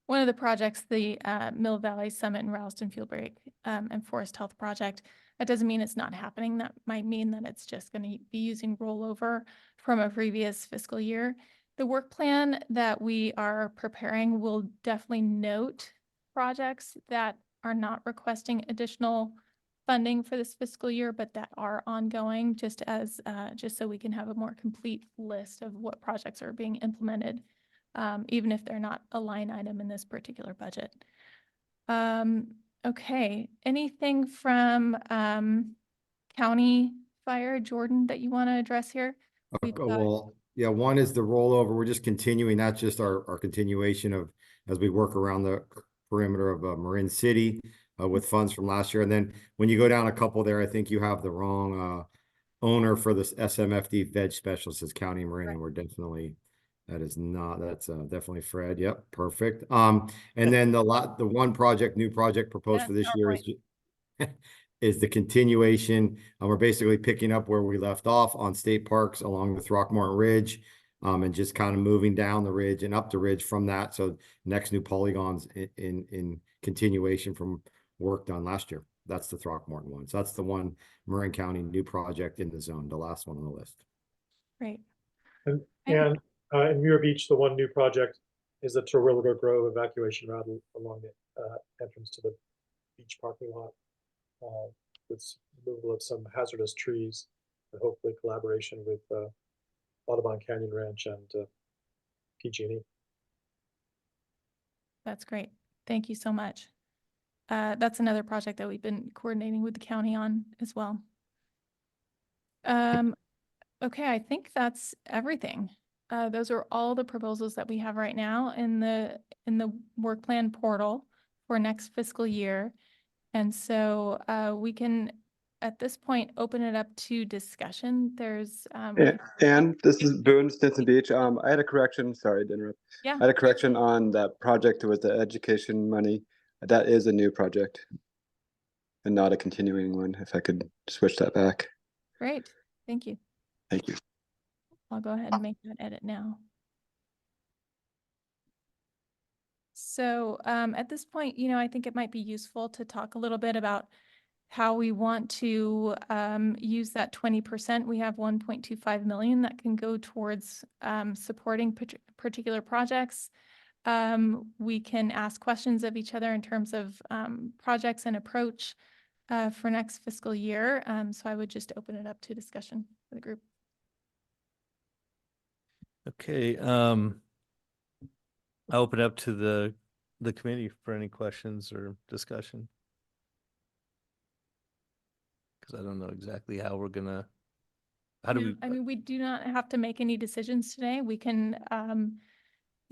Speaker 5: one of the projects, the Mill Valley Summit and Ralston Field Break and Forest Health Project. That doesn't mean it's not happening. That might mean that it's just going to be using rollover from a previous fiscal year. The work plan that we are preparing will definitely note projects that are not requesting additional funding for this fiscal year, but that are ongoing, just so we can have a more complete list of what projects are being implemented, even if they're not a line item in this particular budget. Okay, anything from county fire, Jordan, that you want to address here?
Speaker 8: Well, yeah, one is the rollover. We're just continuing. That's just our continuation of as we work around the perimeter of Marin City with funds from last year. And then when you go down a couple there, I think you have the wrong owner for this SMFD veg specialist is County Marin, and we're definitely that's definitely Fred. Yep, perfect. And then the one new project proposed for this year is the continuation. We're basically picking up where we left off on state parks along the Throckmorton Ridge, and just kind of moving down the ridge and up the ridge from that. So next new polygons in continuation from work done last year. That's the Throckmorton one. So that's the one Marin County new project in the zone, the last one on the list.
Speaker 5: Great.
Speaker 15: And in Muir Beach, the one new project is the Terwilliger Grove evacuation route along the entrance to the beach parking lot, with removal of some hazardous trees, and hopefully collaboration with Audubon Canyon Ranch and PG&E.
Speaker 5: That's great. Thank you so much. That's another project that we've been coordinating with the county on as well. Okay, I think that's everything. Those are all the proposals that we have right now in the work plan portal for next fiscal year. And so we can, at this point, open it up to discussion. There's
Speaker 10: and this is Boone, Stinson Beach. I had a correction. Sorry to interrupt.
Speaker 5: Yeah.
Speaker 10: I had a correction on that project with the education money. That is a new project and not a continuing one. If I could switch that back.
Speaker 5: Great. Thank you.
Speaker 10: Thank you.
Speaker 5: I'll go ahead and make that edit now. So at this point, I think it might be useful to talk a little bit about how we want to use that 20%. We have 1.25 million that can go towards supporting particular projects. We can ask questions of each other in terms of projects and approach for next fiscal year. So I would just open it up to discussion for the group.
Speaker 1: Okay, I'll open up to the committee for any questions or discussion. Because I don't know exactly how we're gonna,
Speaker 5: I mean, we do not have to make any decisions today. We can,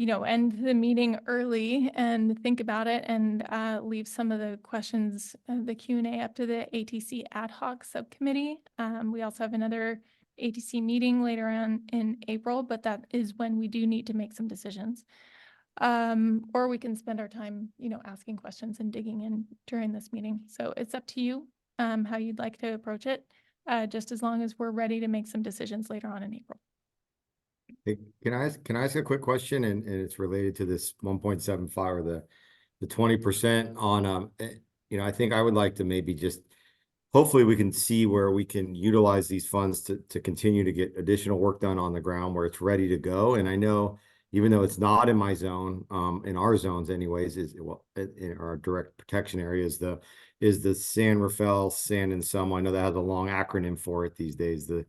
Speaker 5: end the meeting early and think about it and leave some of the questions, the Q&A up to the ATC ad hoc subcommittee. We also have another ATC meeting later on in April, but that is when we do need to make some decisions. Or we can spend our time, asking questions and digging in during this meeting. So it's up to you how you'd like to approach it, just as long as we're ready to make some decisions later on in April.
Speaker 8: Hey, can I ask a quick question? And it's related to this 1.75 or the 20% on, I think I would like to maybe just, hopefully we can see where we can utilize these funds to continue to get additional work done on the ground where it's ready to go. And I know, even though it's not in my zone, in our zones anyways, in our direct protection areas, is the San Rafael Sand and Some. I know that has a long acronym for it these days. The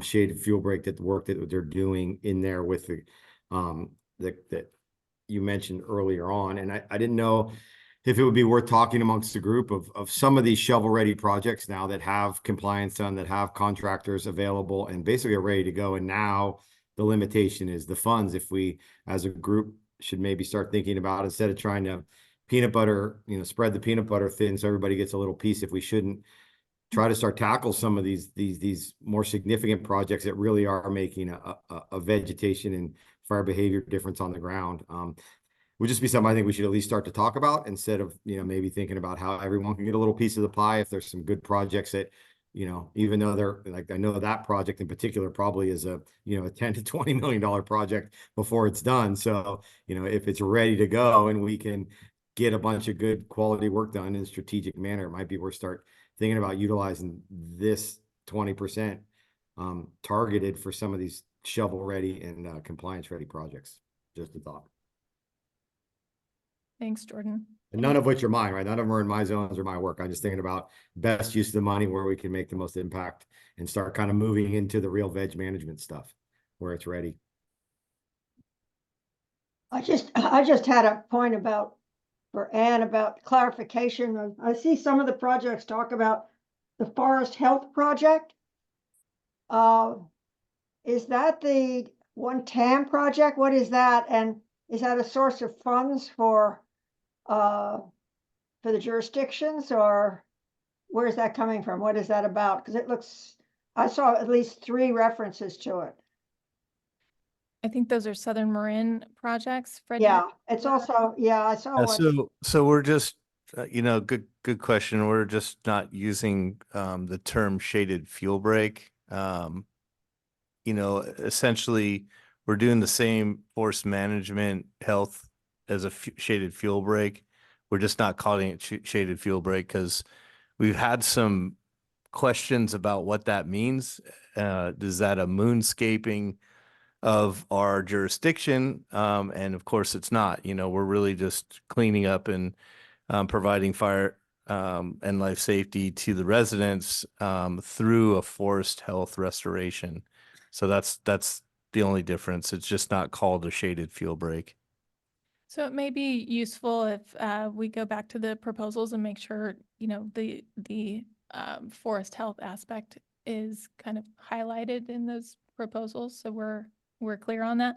Speaker 8: shaded fuel break, that the work that they're doing in there with the that you mentioned earlier on. And I didn't know if it would be worth talking amongst the group of some of these shovel-ready projects now that have compliance done, that have contractors available and basically are ready to go. And now the limitation is the funds. If we, as a group, should maybe start thinking about, instead of trying to peanut butter, spread the peanut butter thin so everybody gets a little piece, if we shouldn't try to start tackle some of these more significant projects that really are making a vegetation and fire behavior difference on the ground. Would just be something I think we should at least start to talk about, instead of, maybe thinking about how everyone can get a little piece of the pie. If there's some good projects that, even though they're like, I know that project in particular probably is a 10 to $20 million project before it's done. So, if it's ready to go and we can get a bunch of good quality work done in a strategic manner, it might be worth start thinking about utilizing this 20% targeted for some of these shovel ready and compliance ready projects. Just a thought.
Speaker 5: Thanks, Jordan.
Speaker 8: And none of which are mine, right? None of them are in my zones or my work. I'm just thinking about best use of the money, where we can make the most impact and start kind of moving into the real veg management stuff where it's ready.
Speaker 16: I just had a point for Ann about clarification. I see some of the projects talk about the Forest Health Project. Is that the one TAM project? What is that? And is that a source of funds for the jurisdictions, or where is that coming from? What is that about? Because I saw at least 3 references to it.
Speaker 5: I think those are Southern Marin projects, Fred.
Speaker 16: Yeah, it's also, I saw one.
Speaker 1: So we're just, good question. We're just not using the term shaded fuel break. Essentially we're doing the same forest management health as a shaded fuel break. We're just not calling it shaded fuel break because we've had some questions about what that means. Is that a moonscaping of our jurisdiction? And of course it's not. We're really just cleaning up and providing fire and life safety to the residents through a forest health restoration. So that's the only difference. It's just not called a shaded fuel break.
Speaker 5: So it may be useful if we go back to the proposals and make sure, the forest health aspect is kind of highlighted in those proposals. So we're clear on that.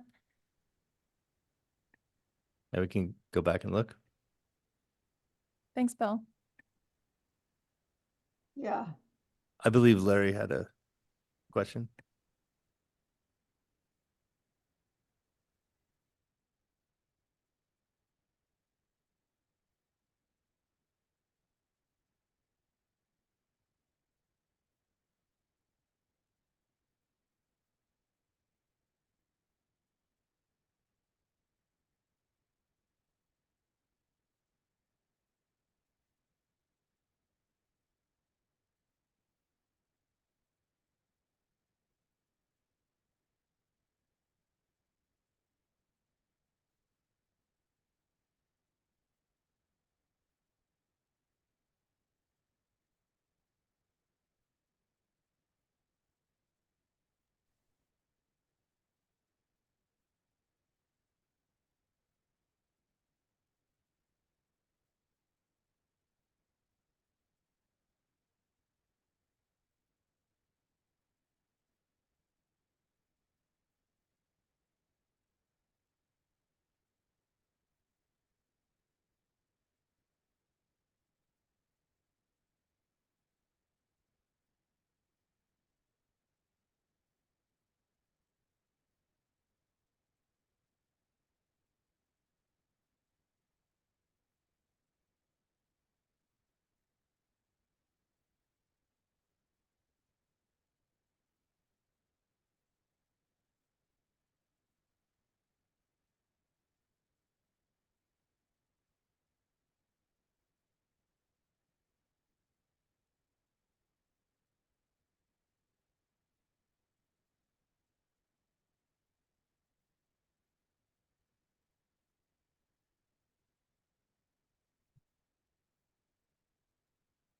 Speaker 1: Yeah, we can go back and look.
Speaker 5: Thanks, Bill.
Speaker 16: Yeah.
Speaker 1: I believe Larry had a question.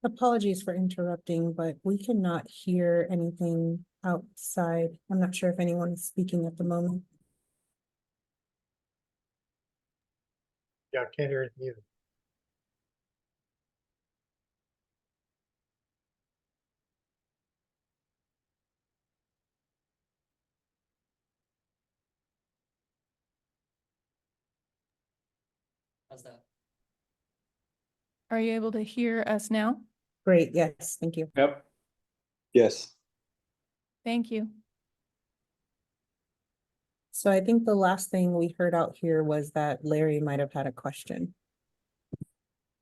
Speaker 17: Apologies for interrupting, but we cannot hear anything outside. I'm not sure if anyone is speaking at the moment.
Speaker 15: Yeah, can't hear anything either.
Speaker 2: How's that?
Speaker 5: Are you able to hear us now?
Speaker 17: Great, yes, thank you.
Speaker 3: Yep.
Speaker 10: Yes.
Speaker 5: Thank you.
Speaker 17: So I think the last thing we heard out here was that Larry might have had a question.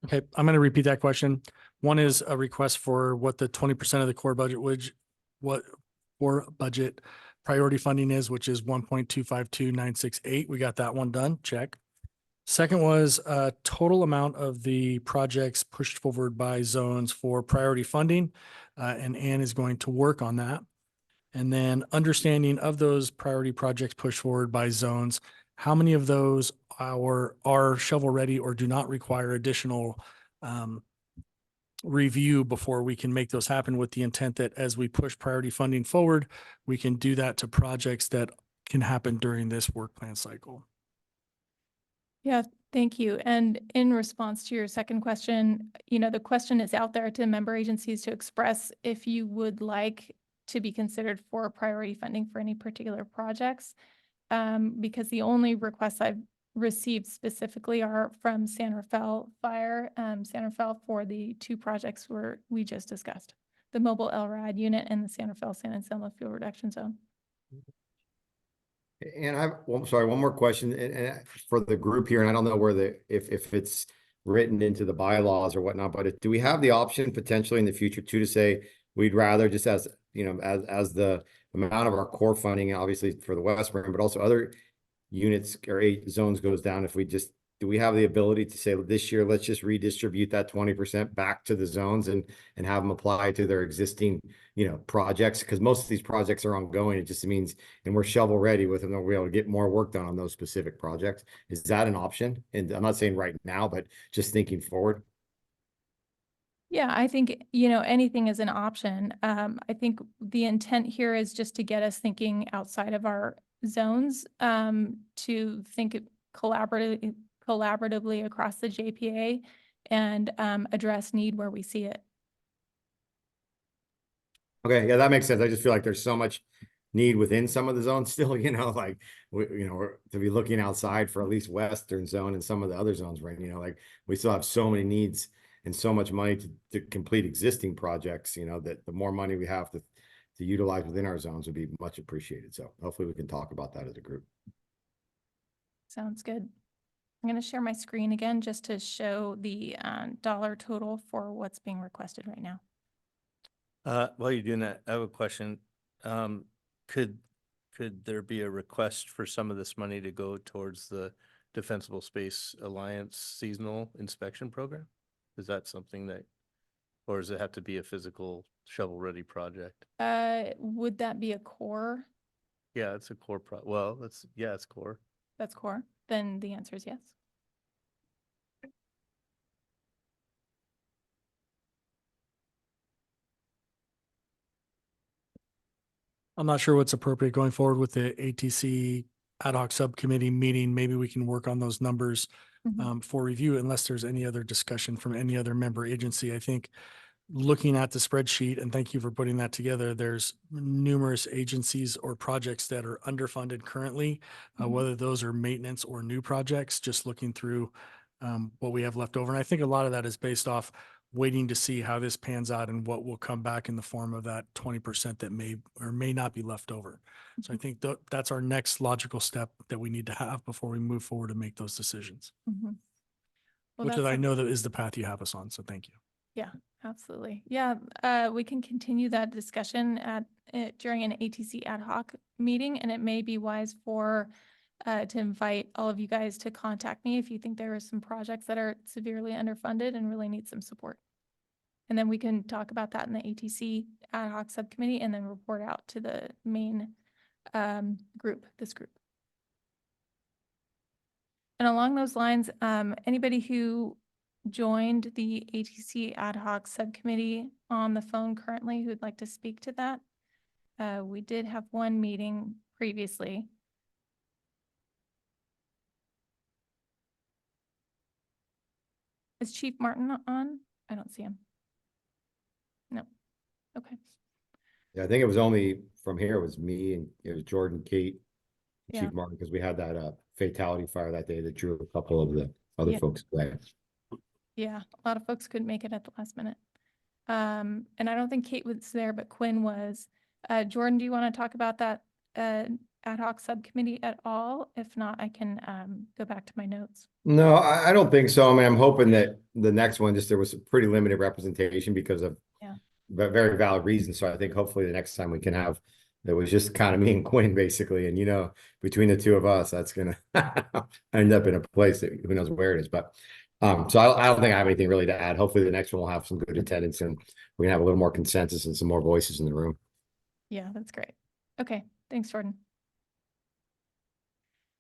Speaker 6: Okay, I'm going to repeat that question. One is a request for what the 20% of the core budget would, what core budget priority funding is, which is 1.252968. We got that one done. Check. Second was a total amount of the projects pushed forward by zones for priority funding. And Ann is going to work on that. And then understanding of those priority projects pushed forward by zones, how many of those are shovel ready or do not require additional review before we can make those happen, with the intent that as we push priority funding forward, we can do that to projects that can happen during this work plan cycle.
Speaker 5: Yeah, thank you. And in response to your second question, the question is out there to member agencies to express if you would like to be considered for priority funding for any particular projects. Because the only requests I've received specifically are from San Rafael Fire, San Rafael for the two projects we just discussed, the mobile LRAD unit and the San Rafael San Anselmo fuel reduction zone.
Speaker 8: And sorry, one more question and for the group here, and I don't know where if it's written into the bylaws or whatnot, but do we have the option potentially in the future too to say we'd rather just as as the amount of our core funding, obviously for the West Marin, but also other units or 8 zones goes down, if we just do we have the ability to say this year let's just redistribute that 20% back to the zones and have them apply to their existing projects, because most of these projects are ongoing. It just means, and we're shovel ready with them, we'll be able to get more work done on those specific projects. Is that an option? And I'm not saying right now, but just thinking forward.
Speaker 5: Yeah, I think, anything is an option. I think the intent here is just to get us thinking outside of our zones, to think collaboratively across the JPA and address need where we see it.
Speaker 8: Okay, yeah, that makes sense. I just feel like there's so much need within some of the zones still, like we're to be looking outside for at least Western zone and some of the other zones, right? Like we still have so many needs and so much money to complete existing projects, that the more money we have to utilize within our zones would be much appreciated. So hopefully we can talk about that as a group.
Speaker 5: Sounds good. I'm going to share my screen again just to show the dollar total for what's being requested right now.
Speaker 1: While you're doing that, I have a question. Could there be a request for some of this money to go towards the Defensible Space Alliance seasonal inspection program? Is that something or does it have to be a physical shovel-ready project?
Speaker 5: Would that be a core?
Speaker 1: Yeah, it's a core well, it's core.
Speaker 5: That's core. Then the answer is yes.
Speaker 6: I'm not sure what's appropriate going forward with the ATC ad hoc subcommittee meeting. Maybe we can work on those numbers for review, unless there's any other discussion from any other member agency. I think looking at the spreadsheet, and thank you for putting that together, there's numerous agencies or projects that are underfunded currently, whether those are maintenance or new projects, just looking through what we have left over. And I think a lot of that is based off waiting to see how this pans out and what will come back in the form of that 20% that may or may not be left over. So I think that's our next logical step that we need to have before we move forward and make those decisions, which I know that is the path you have us on. So thank you.
Speaker 5: Yeah, absolutely. Yeah, we can continue that discussion during an ATC ad hoc meeting, and it may be wise to invite all of you guys to contact me if you think there are some projects that are severely underfunded and really need some support. And then we can talk about that in the ATC ad hoc subcommittee and then report out to the main this group. And along those lines, anybody who joined the ATC ad hoc subcommittee on the phone currently who'd like to speak to that. We did have one meeting previously. Is Chief Martin on? I don't see him. No. Okay.
Speaker 8: Yeah, I think it was only from here, it was me and it was Jordan, Kate,
Speaker 5: Yeah.
Speaker 8: Chief Martin, because we had that fatality fire that day that drew a couple of the other
Speaker 5: Yeah.
Speaker 8: folks away.
Speaker 5: Yeah, a lot of folks couldn't make it at the last minute. And I don't think Kate was there, but Quinn was. Jordan, do you want to talk about that ad hoc subcommittee at all? If not, I can go back to my notes.
Speaker 8: No, I don't think so. I mean, I'm hoping that the next one, just there was a pretty limited representation because of
Speaker 5: Yeah.
Speaker 8: very valid reasons. So I think hopefully the next time we can have, it was just kind of me and Quinn basically. And, you know, between the two of us, that's going to end up in a place that who knows where it is. But so I don't think I have anything really to add. Hopefully the next one will have some good attendance and we can have a little more consensus and some more voices in the room.
Speaker 5: Yeah, that's great. Okay, thanks, Jordan.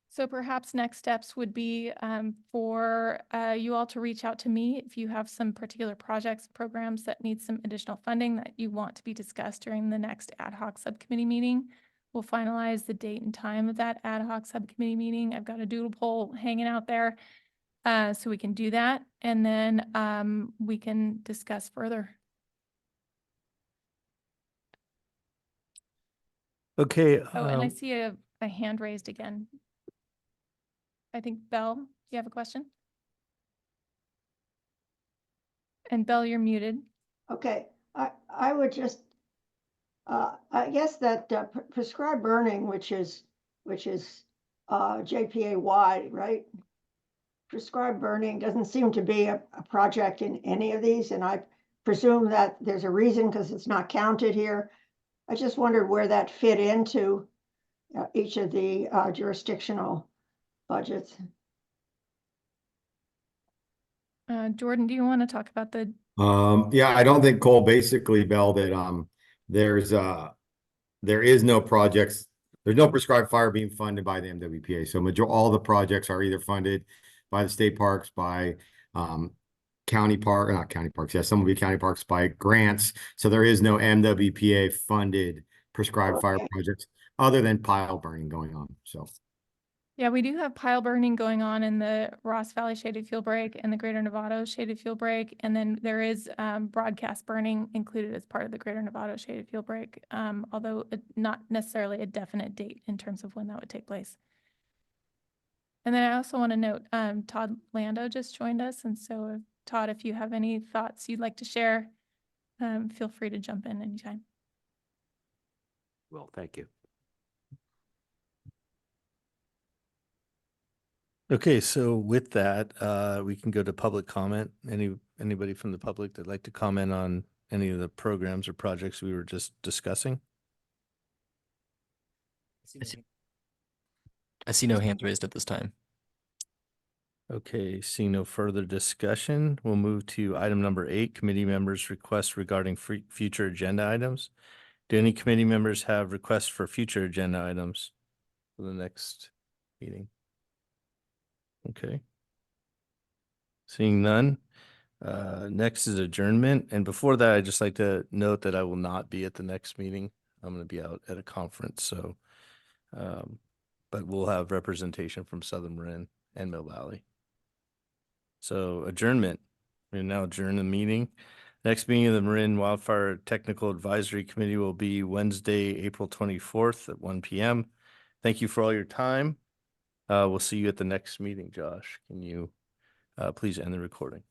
Speaker 5: So perhaps next steps would be for you all to reach out to me if you have some particular projects, programs that need some additional funding that you want to be discussed during the next ad hoc subcommittee meeting. We'll finalize the date and time of that ad hoc subcommittee meeting. I've got a doodle poll hanging out there so we can do that. And then we can discuss further.
Speaker 1: Okay.
Speaker 5: Oh, and I see a hand raised again. I think Belle, do you have a question? And Belle, you're muted.
Speaker 16: Okay, I would just, I guess that prescribed burning, which is JPA wide, right? Prescribed burning doesn't seem to be a project in any of these, and I presume that there's a reason because it's not counted here. I just wondered where that fit into each of the jurisdictional budgets.
Speaker 5: Jordan, do you want to talk about the?
Speaker 8: Yeah, I don't think Cole basically, Bell, that there is no projects, there's no prescribed fire being funded by the MWPA. So all the projects are either funded by the state parks, by county park, not county parks, yeah, some will be county parks by grants. So there is no MWPA funded prescribed fire projects other than pile burning going on. So
Speaker 5: Yeah, we do have pile burning going on in the Ross Valley Shaded Fuel Break and the Greater Novato Shaded Fuel Break. And then there is broadcast burning included as part of the Greater Novato Shaded Fuel Break, although not necessarily a definite date in terms of when that would take place. And then I also want to note, Todd Lando just joined us. And so Todd, if you have any thoughts you'd like to share, feel free to jump in anytime.
Speaker 18: Well, thank you.
Speaker 1: Okay, so with that, we can go to public comment. Anybody from the public that'd like to comment on any of the programs or projects we were just discussing?
Speaker 2: I see no hands raised at this time.
Speaker 1: Okay, seeing no further discussion, we'll move to item number 8, committee members' requests regarding future agenda items. Do any committee members have requests for future agenda items for the next meeting? Okay. Seeing none. Next is adjournment. And before that, I'd just like to note that I will not be at the next meeting. I'm going to be out at a conference. So, but we'll have representation from Southern Marin and Mill Valley. So adjournment. We now adjourn the meeting. Next meeting of the Marin Wildfire Technical Advisory Committee will be Wednesday, April 24th at 1 p.m. Thank you for all your time. We'll see you at the next meeting. Josh, can you please end the recording?